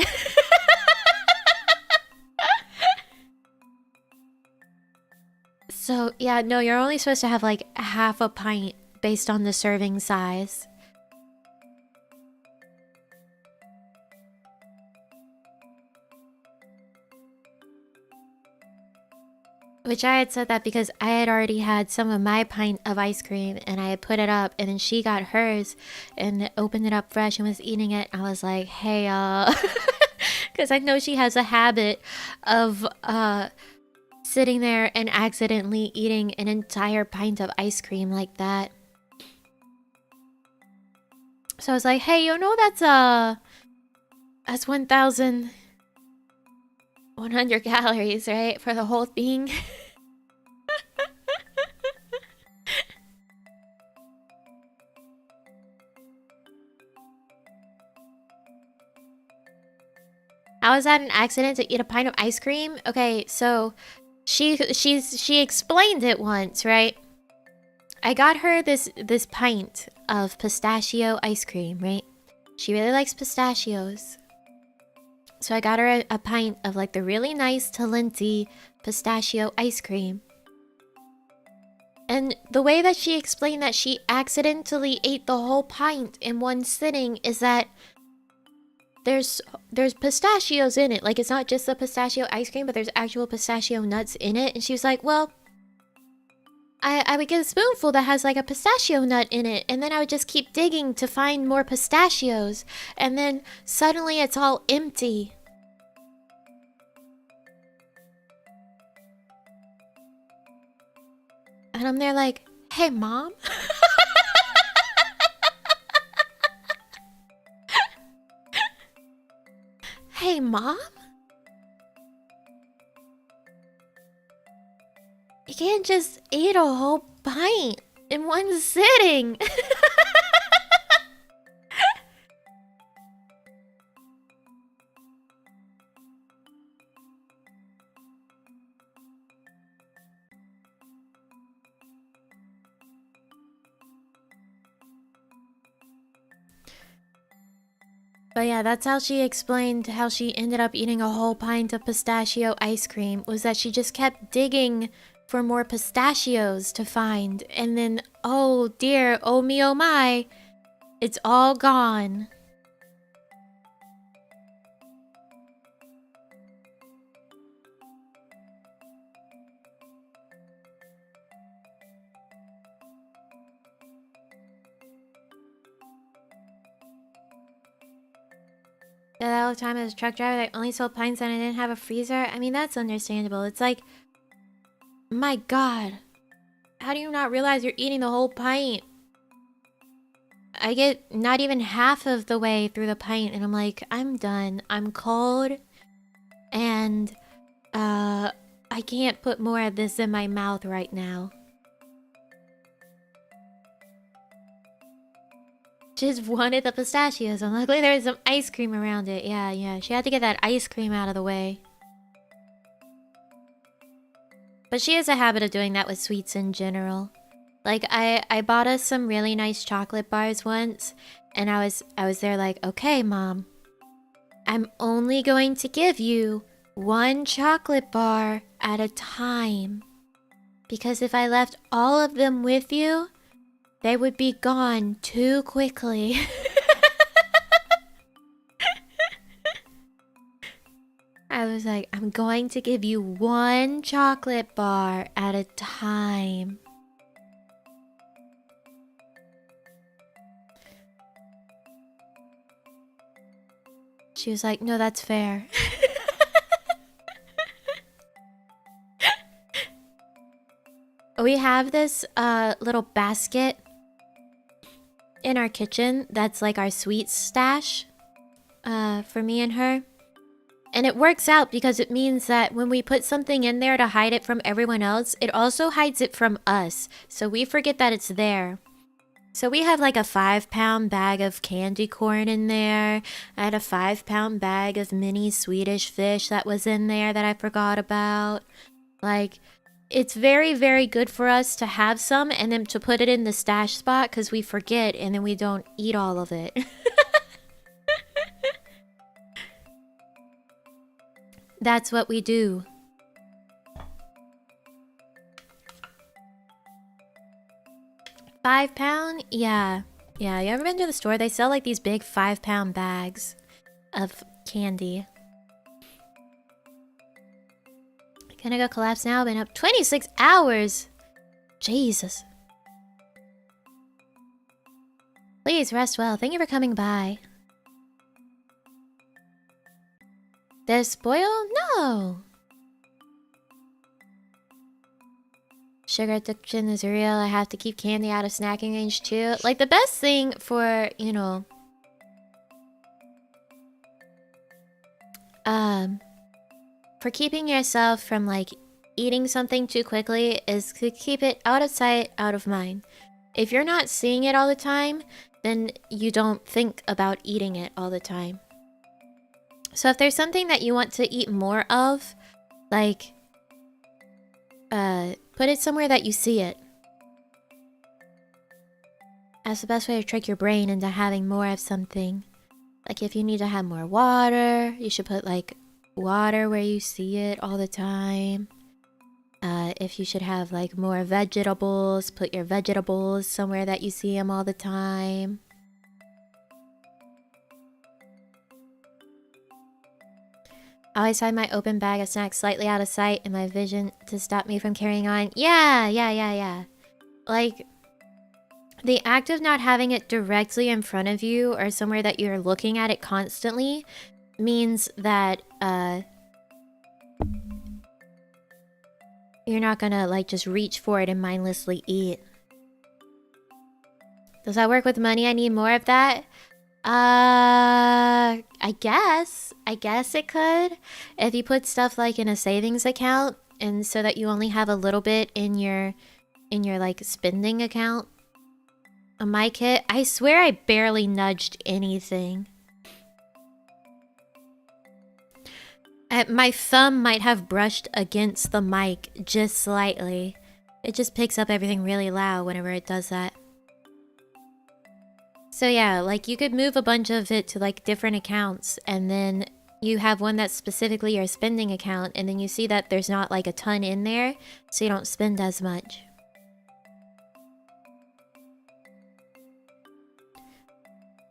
So, yeah, no, you're only supposed to have like half a pint based on the serving size. Which I had said that because I had already had some of my pint of ice cream and I had put it up, and then she got hers and opened it up fresh and was eating it. I was like, hey, because I know she has a habit of sitting there and accidentally eating an entire pint of ice cream like that. So I was like, hey, you know that's 1,100 calories, right? For the whole thing. How is that an accident to eat a pint of ice cream? Okay, so she explained it once, right? I got her this pint of pistachio ice cream, right? She really likes pistachios. So I got her a pint of like the really nice Talenti pistachio ice cream. And the way that she explained that she accidentally ate the whole pint in one sitting is that there's pistachios in it. Like, it's not just the pistachio ice cream, but there's actual pistachio nuts in it. And she was like, well, I would get a spoonful that has like a pistachio nut in it, and then I would just keep digging to find more pistachios, and then suddenly it's all empty. And I'm there like, hey, Mom? Hey, Mom? You can't just eat a whole pint in one sitting. But yeah, that's how she explained how she ended up eating a whole pint of pistachio ice cream, was that she just kept digging for more pistachios to find. And then, oh dear, oh me, oh my, it's all gone. That whole time I was a truck driver, I only sold pints and I didn't have a freezer. I mean, that's understandable. It's like, my God, how do you not realize you're eating the whole pint? I get not even half of the way through the pint and I'm like, I'm done. I'm cold and I can't put more of this in my mouth right now. Just wanted the pistachios. And luckily there's some ice cream around it. Yeah. She had to get that ice cream out of the way. But she has a habit of doing that with sweets in general. Like, I bought us some really nice chocolate bars once. And I was there like, okay, Mom. I'm only going to give you one chocolate bar at a time. Because if I left all of them with you, they would be gone too quickly. I was like, I'm going to give you one chocolate bar at a time. She was like, no, that's fair. We have this little basket in our kitchen that's like our sweets stash for me and her. And it works out because it means that when we put something in there to hide it from everyone else, it also hides it from us. So we forget that it's there. So we have like a 5-pound bag of candy corn in there. I had a 5-pound bag of mini Swedish fish that was in there that I forgot about. Like, it's very, very good for us to have some and then to put it in the stash spot because we forget and then we don't eat all of it. That's what we do. £5? Yeah. Yeah, you ever been to the store? They sell like these big 5-pound bags of candy. Gonna go collapse now. Been up 26 hours. Jesus. Please rest well. Thank you for coming by. Did it spoil? No. Sugar addiction is real. I have to keep candy out of snacking range too. Like the best thing for, you know, for keeping yourself from like eating something too quickly is to keep it out of sight, out of mind. If you're not seeing it all the time, then you don't think about eating it all the time. So if there's something that you want to eat more of, like, put it somewhere that you see it. That's the best way to trick your brain into having more of something. Like if you need to have more water, you should put like water where you see it all the time. If you should have like more vegetables, put your vegetables somewhere that you see them all the time. I always find my open bag of snacks slightly out of sight in my vision to stop me from carrying on. Yeah. Like, the act of not having it directly in front of you or somewhere that you're looking at it constantly means that, you're not gonna, like, just reach for it and mindlessly eat. Does that work with money? I need more of that? I guess it could. If you put stuff like in a savings account and so that you only have a little bit in your like spending account. On my kit, I swear I barely nudged anything. My thumb might have brushed against the mic just slightly. It just picks up everything really loud whenever it does that. So yeah, like you could move a bunch of it to like different accounts and then you have one that's specifically your spending account and then you see that there's not like a ton in there, so you don't spend as much.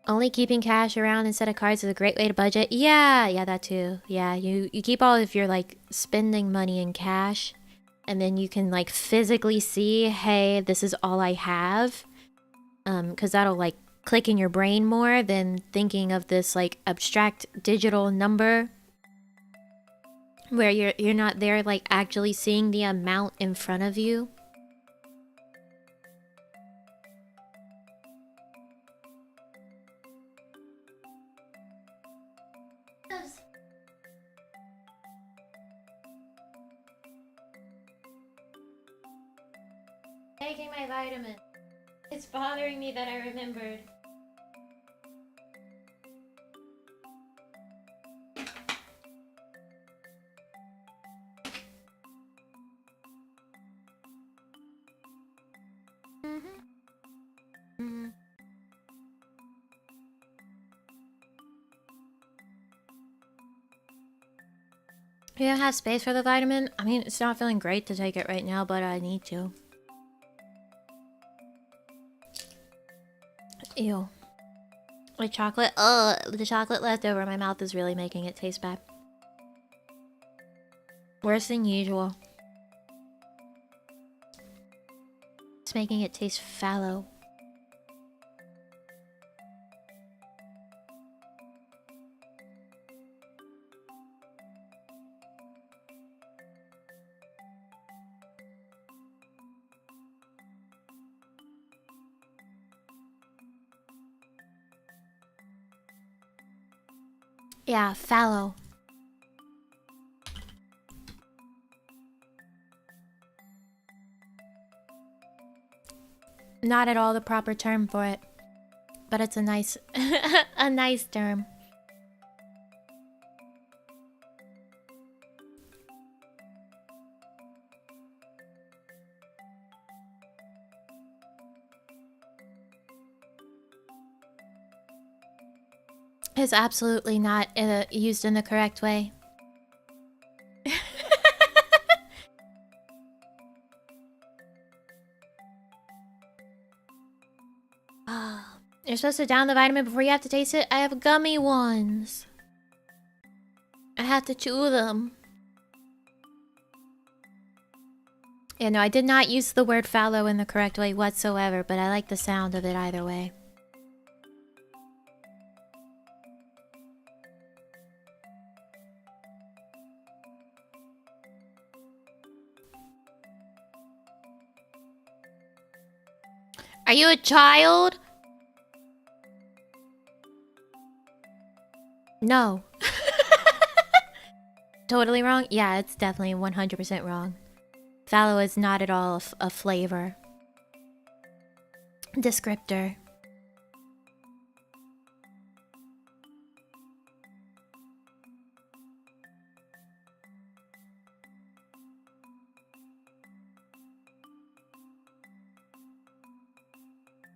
Only keeping cash around instead of cards is a great way to budget. Yeah, that too. Yeah, you keep all of your like spending money in cash and then you can like physically see, hey, this is all I have. Because that'll like click in your brain more than thinking of this like abstract digital number where you're not there like actually seeing the amount in front of you. Taking my vitamin. It's bothering me that I remembered. You don't have space for the vitamin? I mean, it's not feeling great to take it right now, but I need to. Ew. The chocolate, the chocolate left over. My mouth is really making it taste bad. Worse than usual. It's making it taste fallow. Yeah, fallow. Not at all the proper term for it, but it's a nice, a nice term. It's absolutely not used in the correct way. You're supposed to down the vitamin before you have to taste it? I have gummy ones. I have to chew them. Yeah, no, I did not use the word fallow in the correct way whatsoever, but I like the sound of it either way. Are you a child? No. Totally wrong? Yeah, it's definitely 100% wrong. Fallow is not at all a flavor. Descriptor.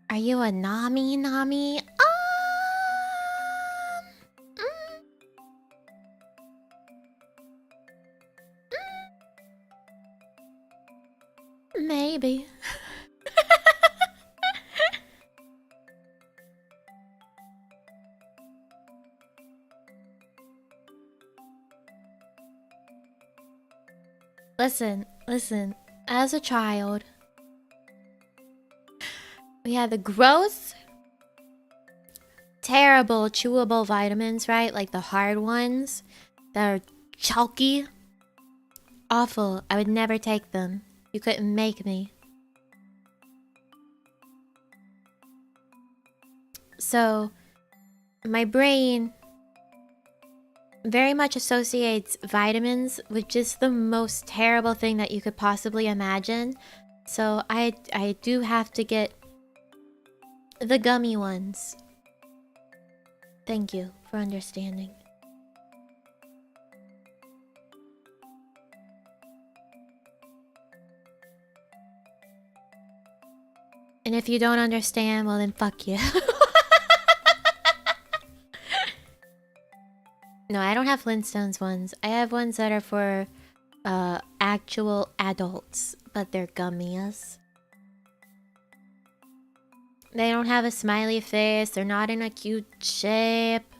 Are you a Nami? Maybe. Listen. As a child, we had the gross, terrible chewable vitamins, right? Like the hard ones that are chalky. Awful. I would never take them. You couldn't make me. So, my brain very much associates vitamins with just the most terrible thing that you could possibly imagine. So, I do have to get the gummy ones. Thank you for understanding. And if you don't understand, well then fuck you. No, I don't have Flintstones ones. I have ones that are for actual adults, but they're gummies. They don't have a smiley face. They're not in a cute shape.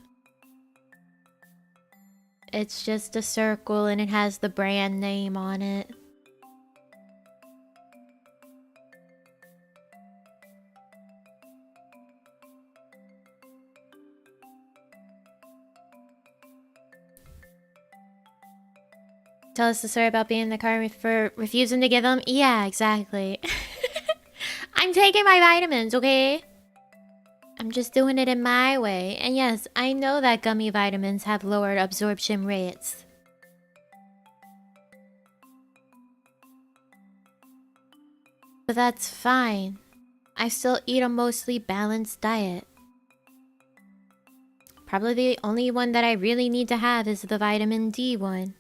It's just a circle and it has the brand name on it. Tell us the story about being in the car for refusing to give them? Yeah, exactly. I'm taking my vitamins, okay? I'm just doing it in my way. And yes, I know that gummy vitamins have lowered absorption rates. But that's fine. I still eat a mostly balanced diet. Probably the only one that I really need to have is the vitamin D one.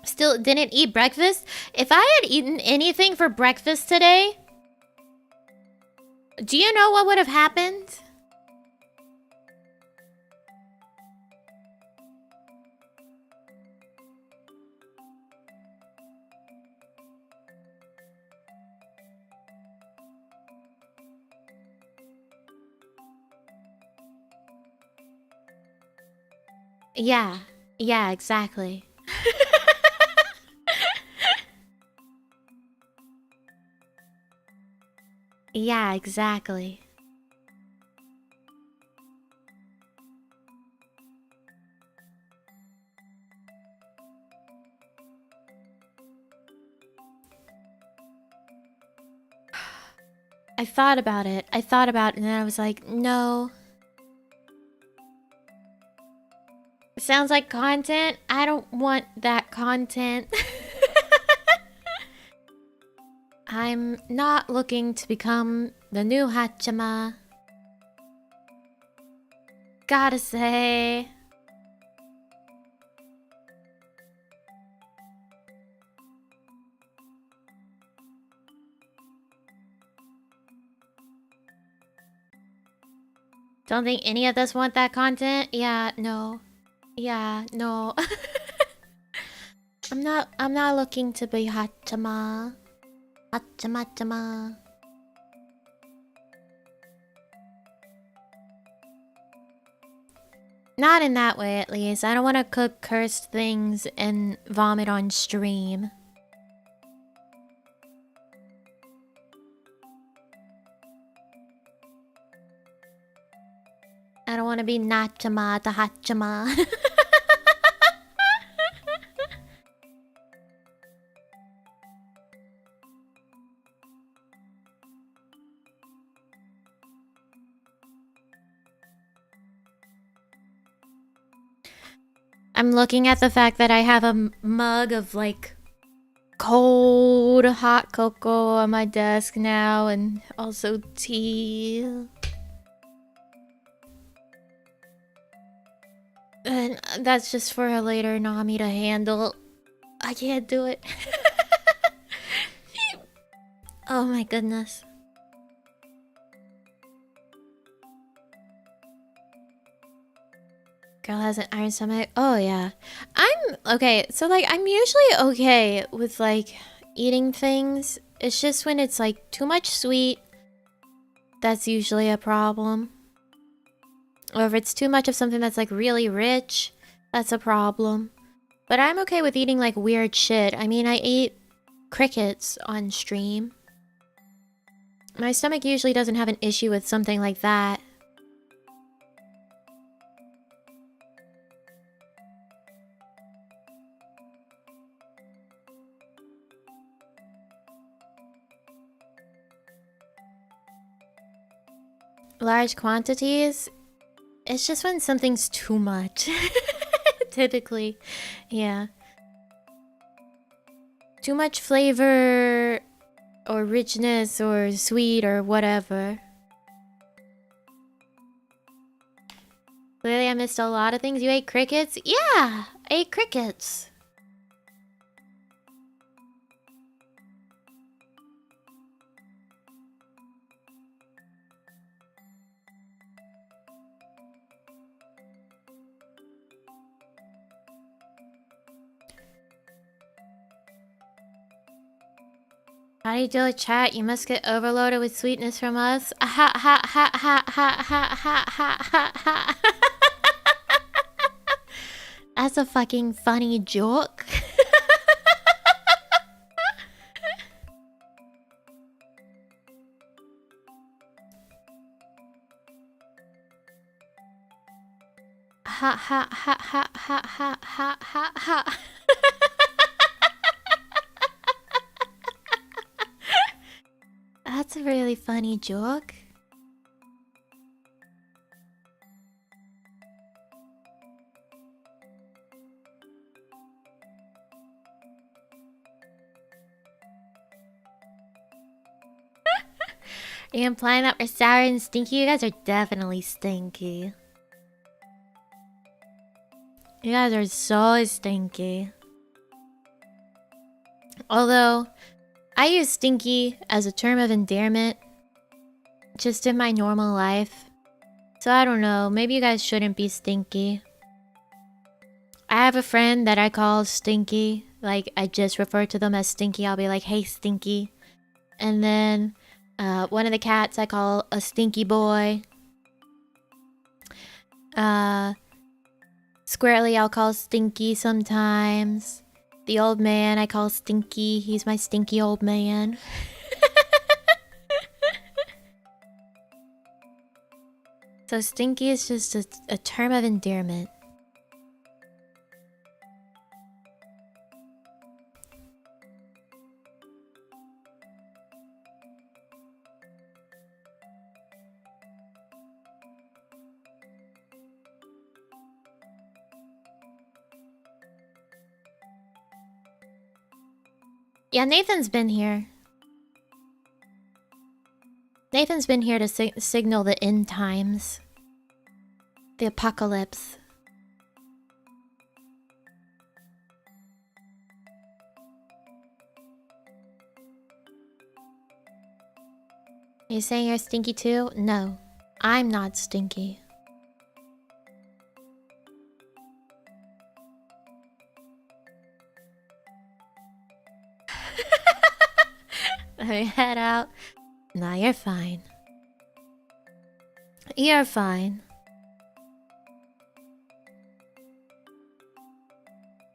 Still didn't eat breakfast? If I had eaten anything for breakfast today, do you know what would have happened? Yeah. Yeah, exactly. Yeah, exactly. I thought about it. And then I was like, no. It sounds like content. I don't want that content. I'm not looking to become the new Hachama. Gotta say. Don't think any of us want that content? Yeah, no. Yeah, no. I'm not looking to be Hachama. Hachama. Not in that way, at least. I don't want to cook cursed things and vomit on stream. I don't want to be Nachama to Hachama. I'm looking at the fact that I have a mug of like cold hot cocoa on my desk now, and also tea. And that's just for a later Nami to handle. I can't do it. Oh my goodness. Girl has an iron stomach. Oh yeah. I'm okay, so like I'm usually okay with like eating things. It's just when it's like too much sweet, that's usually a problem. Or if it's too much of something that's like really rich, that's a problem. But I'm okay with eating like weird shit. I mean, I ate crickets on stream. My stomach usually doesn't have an issue with something like that. Large quantities? It's just when something's too much. Typically. Yeah. Too much flavor or richness or sweet or whatever. Clearly I missed a lot of things. You ate crickets? Yeah! I ate crickets. How do you deal with chat? You must get overloaded with sweetness from us. Ha ha ha ha ha ha ha ha ha ha. That's a fucking funny joke. Ha ha ha ha ha ha ha ha ha. That's a really funny joke. Are you implying that we're sour and stinky? You guys are definitely stinky. You guys are so stinky. Although, I use stinky as a term of endearment just in my normal life. So I don't know, maybe you guys shouldn't be stinky. I have a friend that I call Stinky. Like, I just refer to them as Stinky. I'll be like, hey, Stinky. And then one of the cats I call a Stinky Boy. Squarely, I'll call Stinky sometimes. The old man I call Stinky. He's my stinky old man. So Stinky is just a term of endearment. Yeah, Nathan's been here. Nathan's been here to signal the end times. The apocalypse. Are you saying you're stinky too? No, I'm not stinky. Let me head out. Nah, you're fine. You're fine.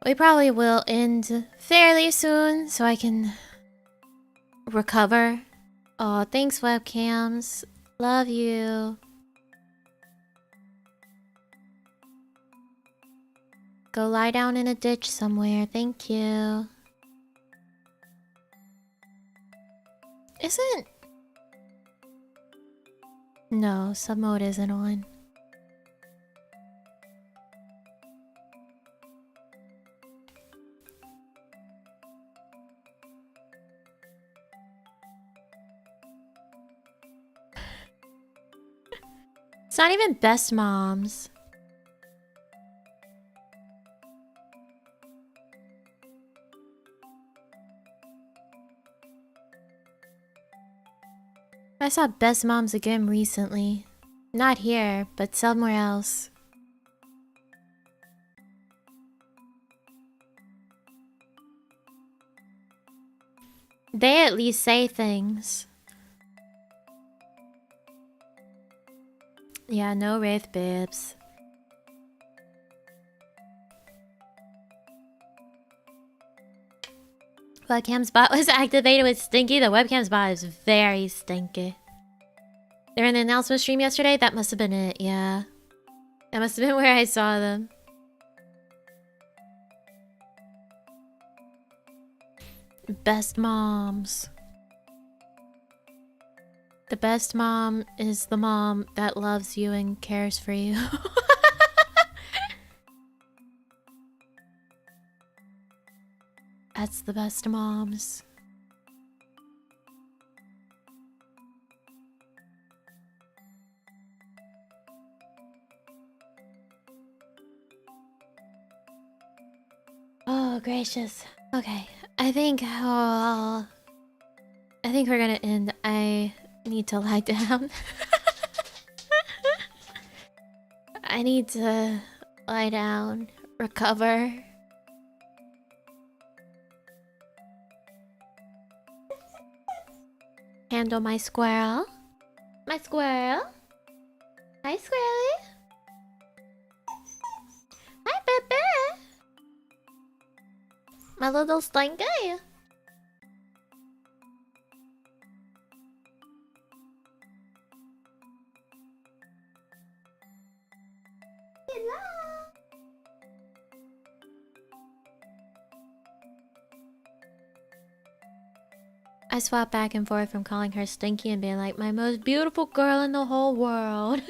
We probably will end fairly soon so I can recover. Oh, thanks webcams. Love you. Go lie down in a ditch somewhere. Thank you. Isn't... No, sub mode isn't on. It's not even best moms. I saw Best Moms again recently. Not here, but somewhere else. They at least say things. Yeah, no Wraith bibs. Webcam's bot was activated with Stinky. The webcam's bot is very stinky. They were in the announcement stream yesterday? That must have been it, yeah. That must have been where I saw them. Best moms. The best mom is the mom that loves you and cares for you. That's the best moms. Oh, gracious. Okay, I think we're gonna end. I need to lie down. I need to lie down, recover. Handle my squirrel. My squirrel. Hi, squirrely. Hi, Pepe. My little stinky. Hello. I swap back and forth from calling her Stinky and being like, my most beautiful girl in the whole world.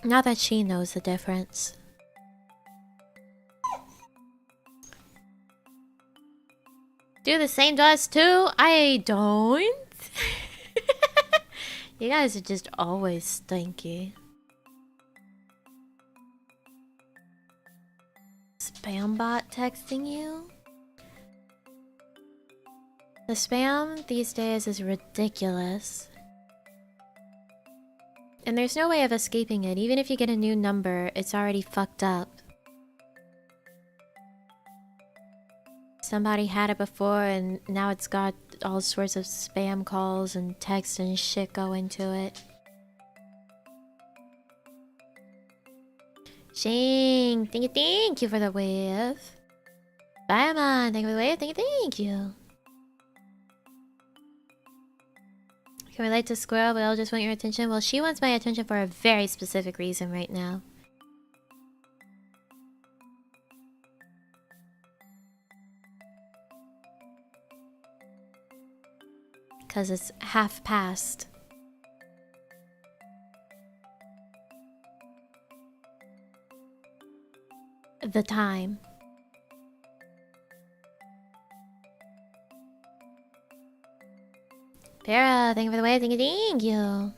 Not that she knows the difference. Do the same to us too? I don't. You guys are just always stinky. Spam bot texting you? The spam these days is ridiculous. And there's no way of escaping it. Even if you get a new number, it's already fucked up. somebody had it before and now it's got all sorts of spam calls and text and shit going to it. Shing, thank you for the wave. Bye, man. Thank you for the wave. Thank you. Can relate to Squirrel, but I'll just want your attention. Well, she wants my attention for a very specific reason right now. Because it's half past. The time. Vera, thank you for the way. Thank you.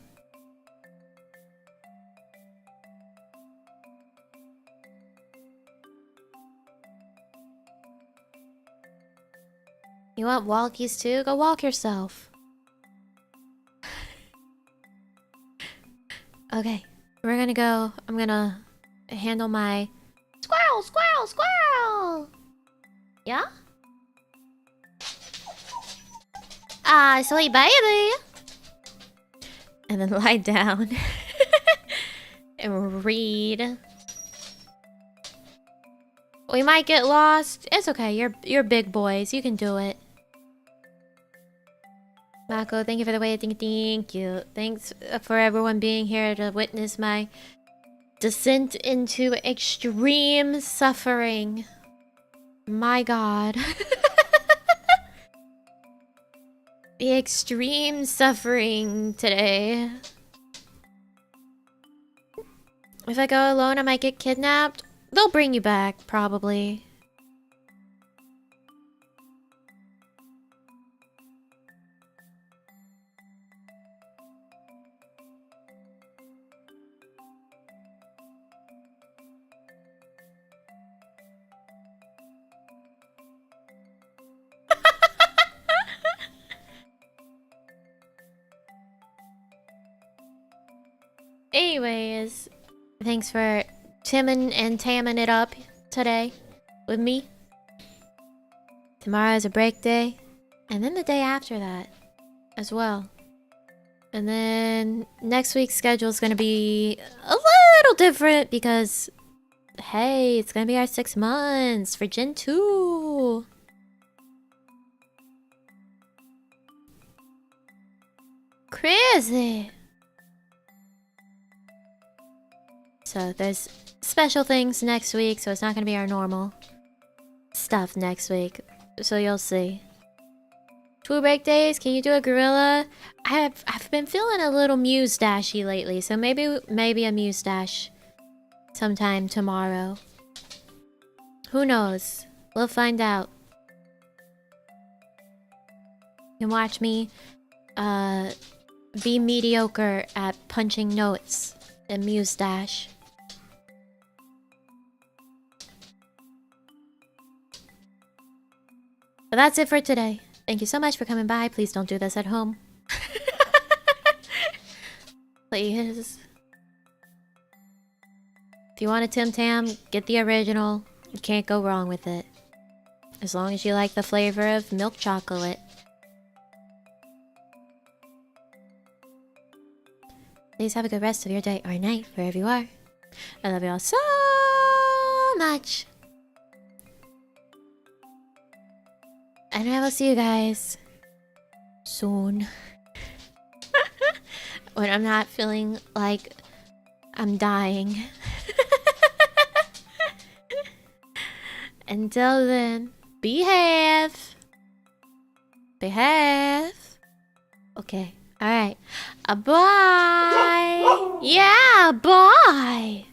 You want walkies too? Go walk yourself. Okay, we're gonna go. I'm gonna handle my squirrel. Yeah? Ah, sweet baby. And then lie down and read. We might get lost. It's okay. You're big boys. You can do it. Mako, thank you for the way. Thank you. Thanks for everyone being here to witness my descent into extreme suffering. My God. The extreme suffering today. If I go alone, I might get kidnapped. They'll bring you back, probably. Anyways, thanks for Timming and Tamming it up today with me. Tomorrow is a break day, and then the day after that as well. And then next week's schedule is going to be a little different because, hey, it's going to be our 6 months for Gen 2. Crazy. So there's special things next week, so it's not going to be our normal stuff next week. So you'll see. 2 break days, can you do a gorilla? I've been feeling a little mustache-y lately, so maybe a mustache sometime tomorrow. Who knows? We'll find out. You can watch me be mediocre at punching notes and mustache. But that's it for today. Thank you so much for coming by. Please don't do this at home. Please. If you want a Tim Tam, get the original. You can't go wrong with it. As long as you like the flavor of milk chocolate. Please have a good rest of your day or night, wherever you are. I love you all so much. And I will see you guys soon. When I'm not feeling like I'm dying. Until then, behave. Behave. Okay. Alright. Bye. Yeah, bye.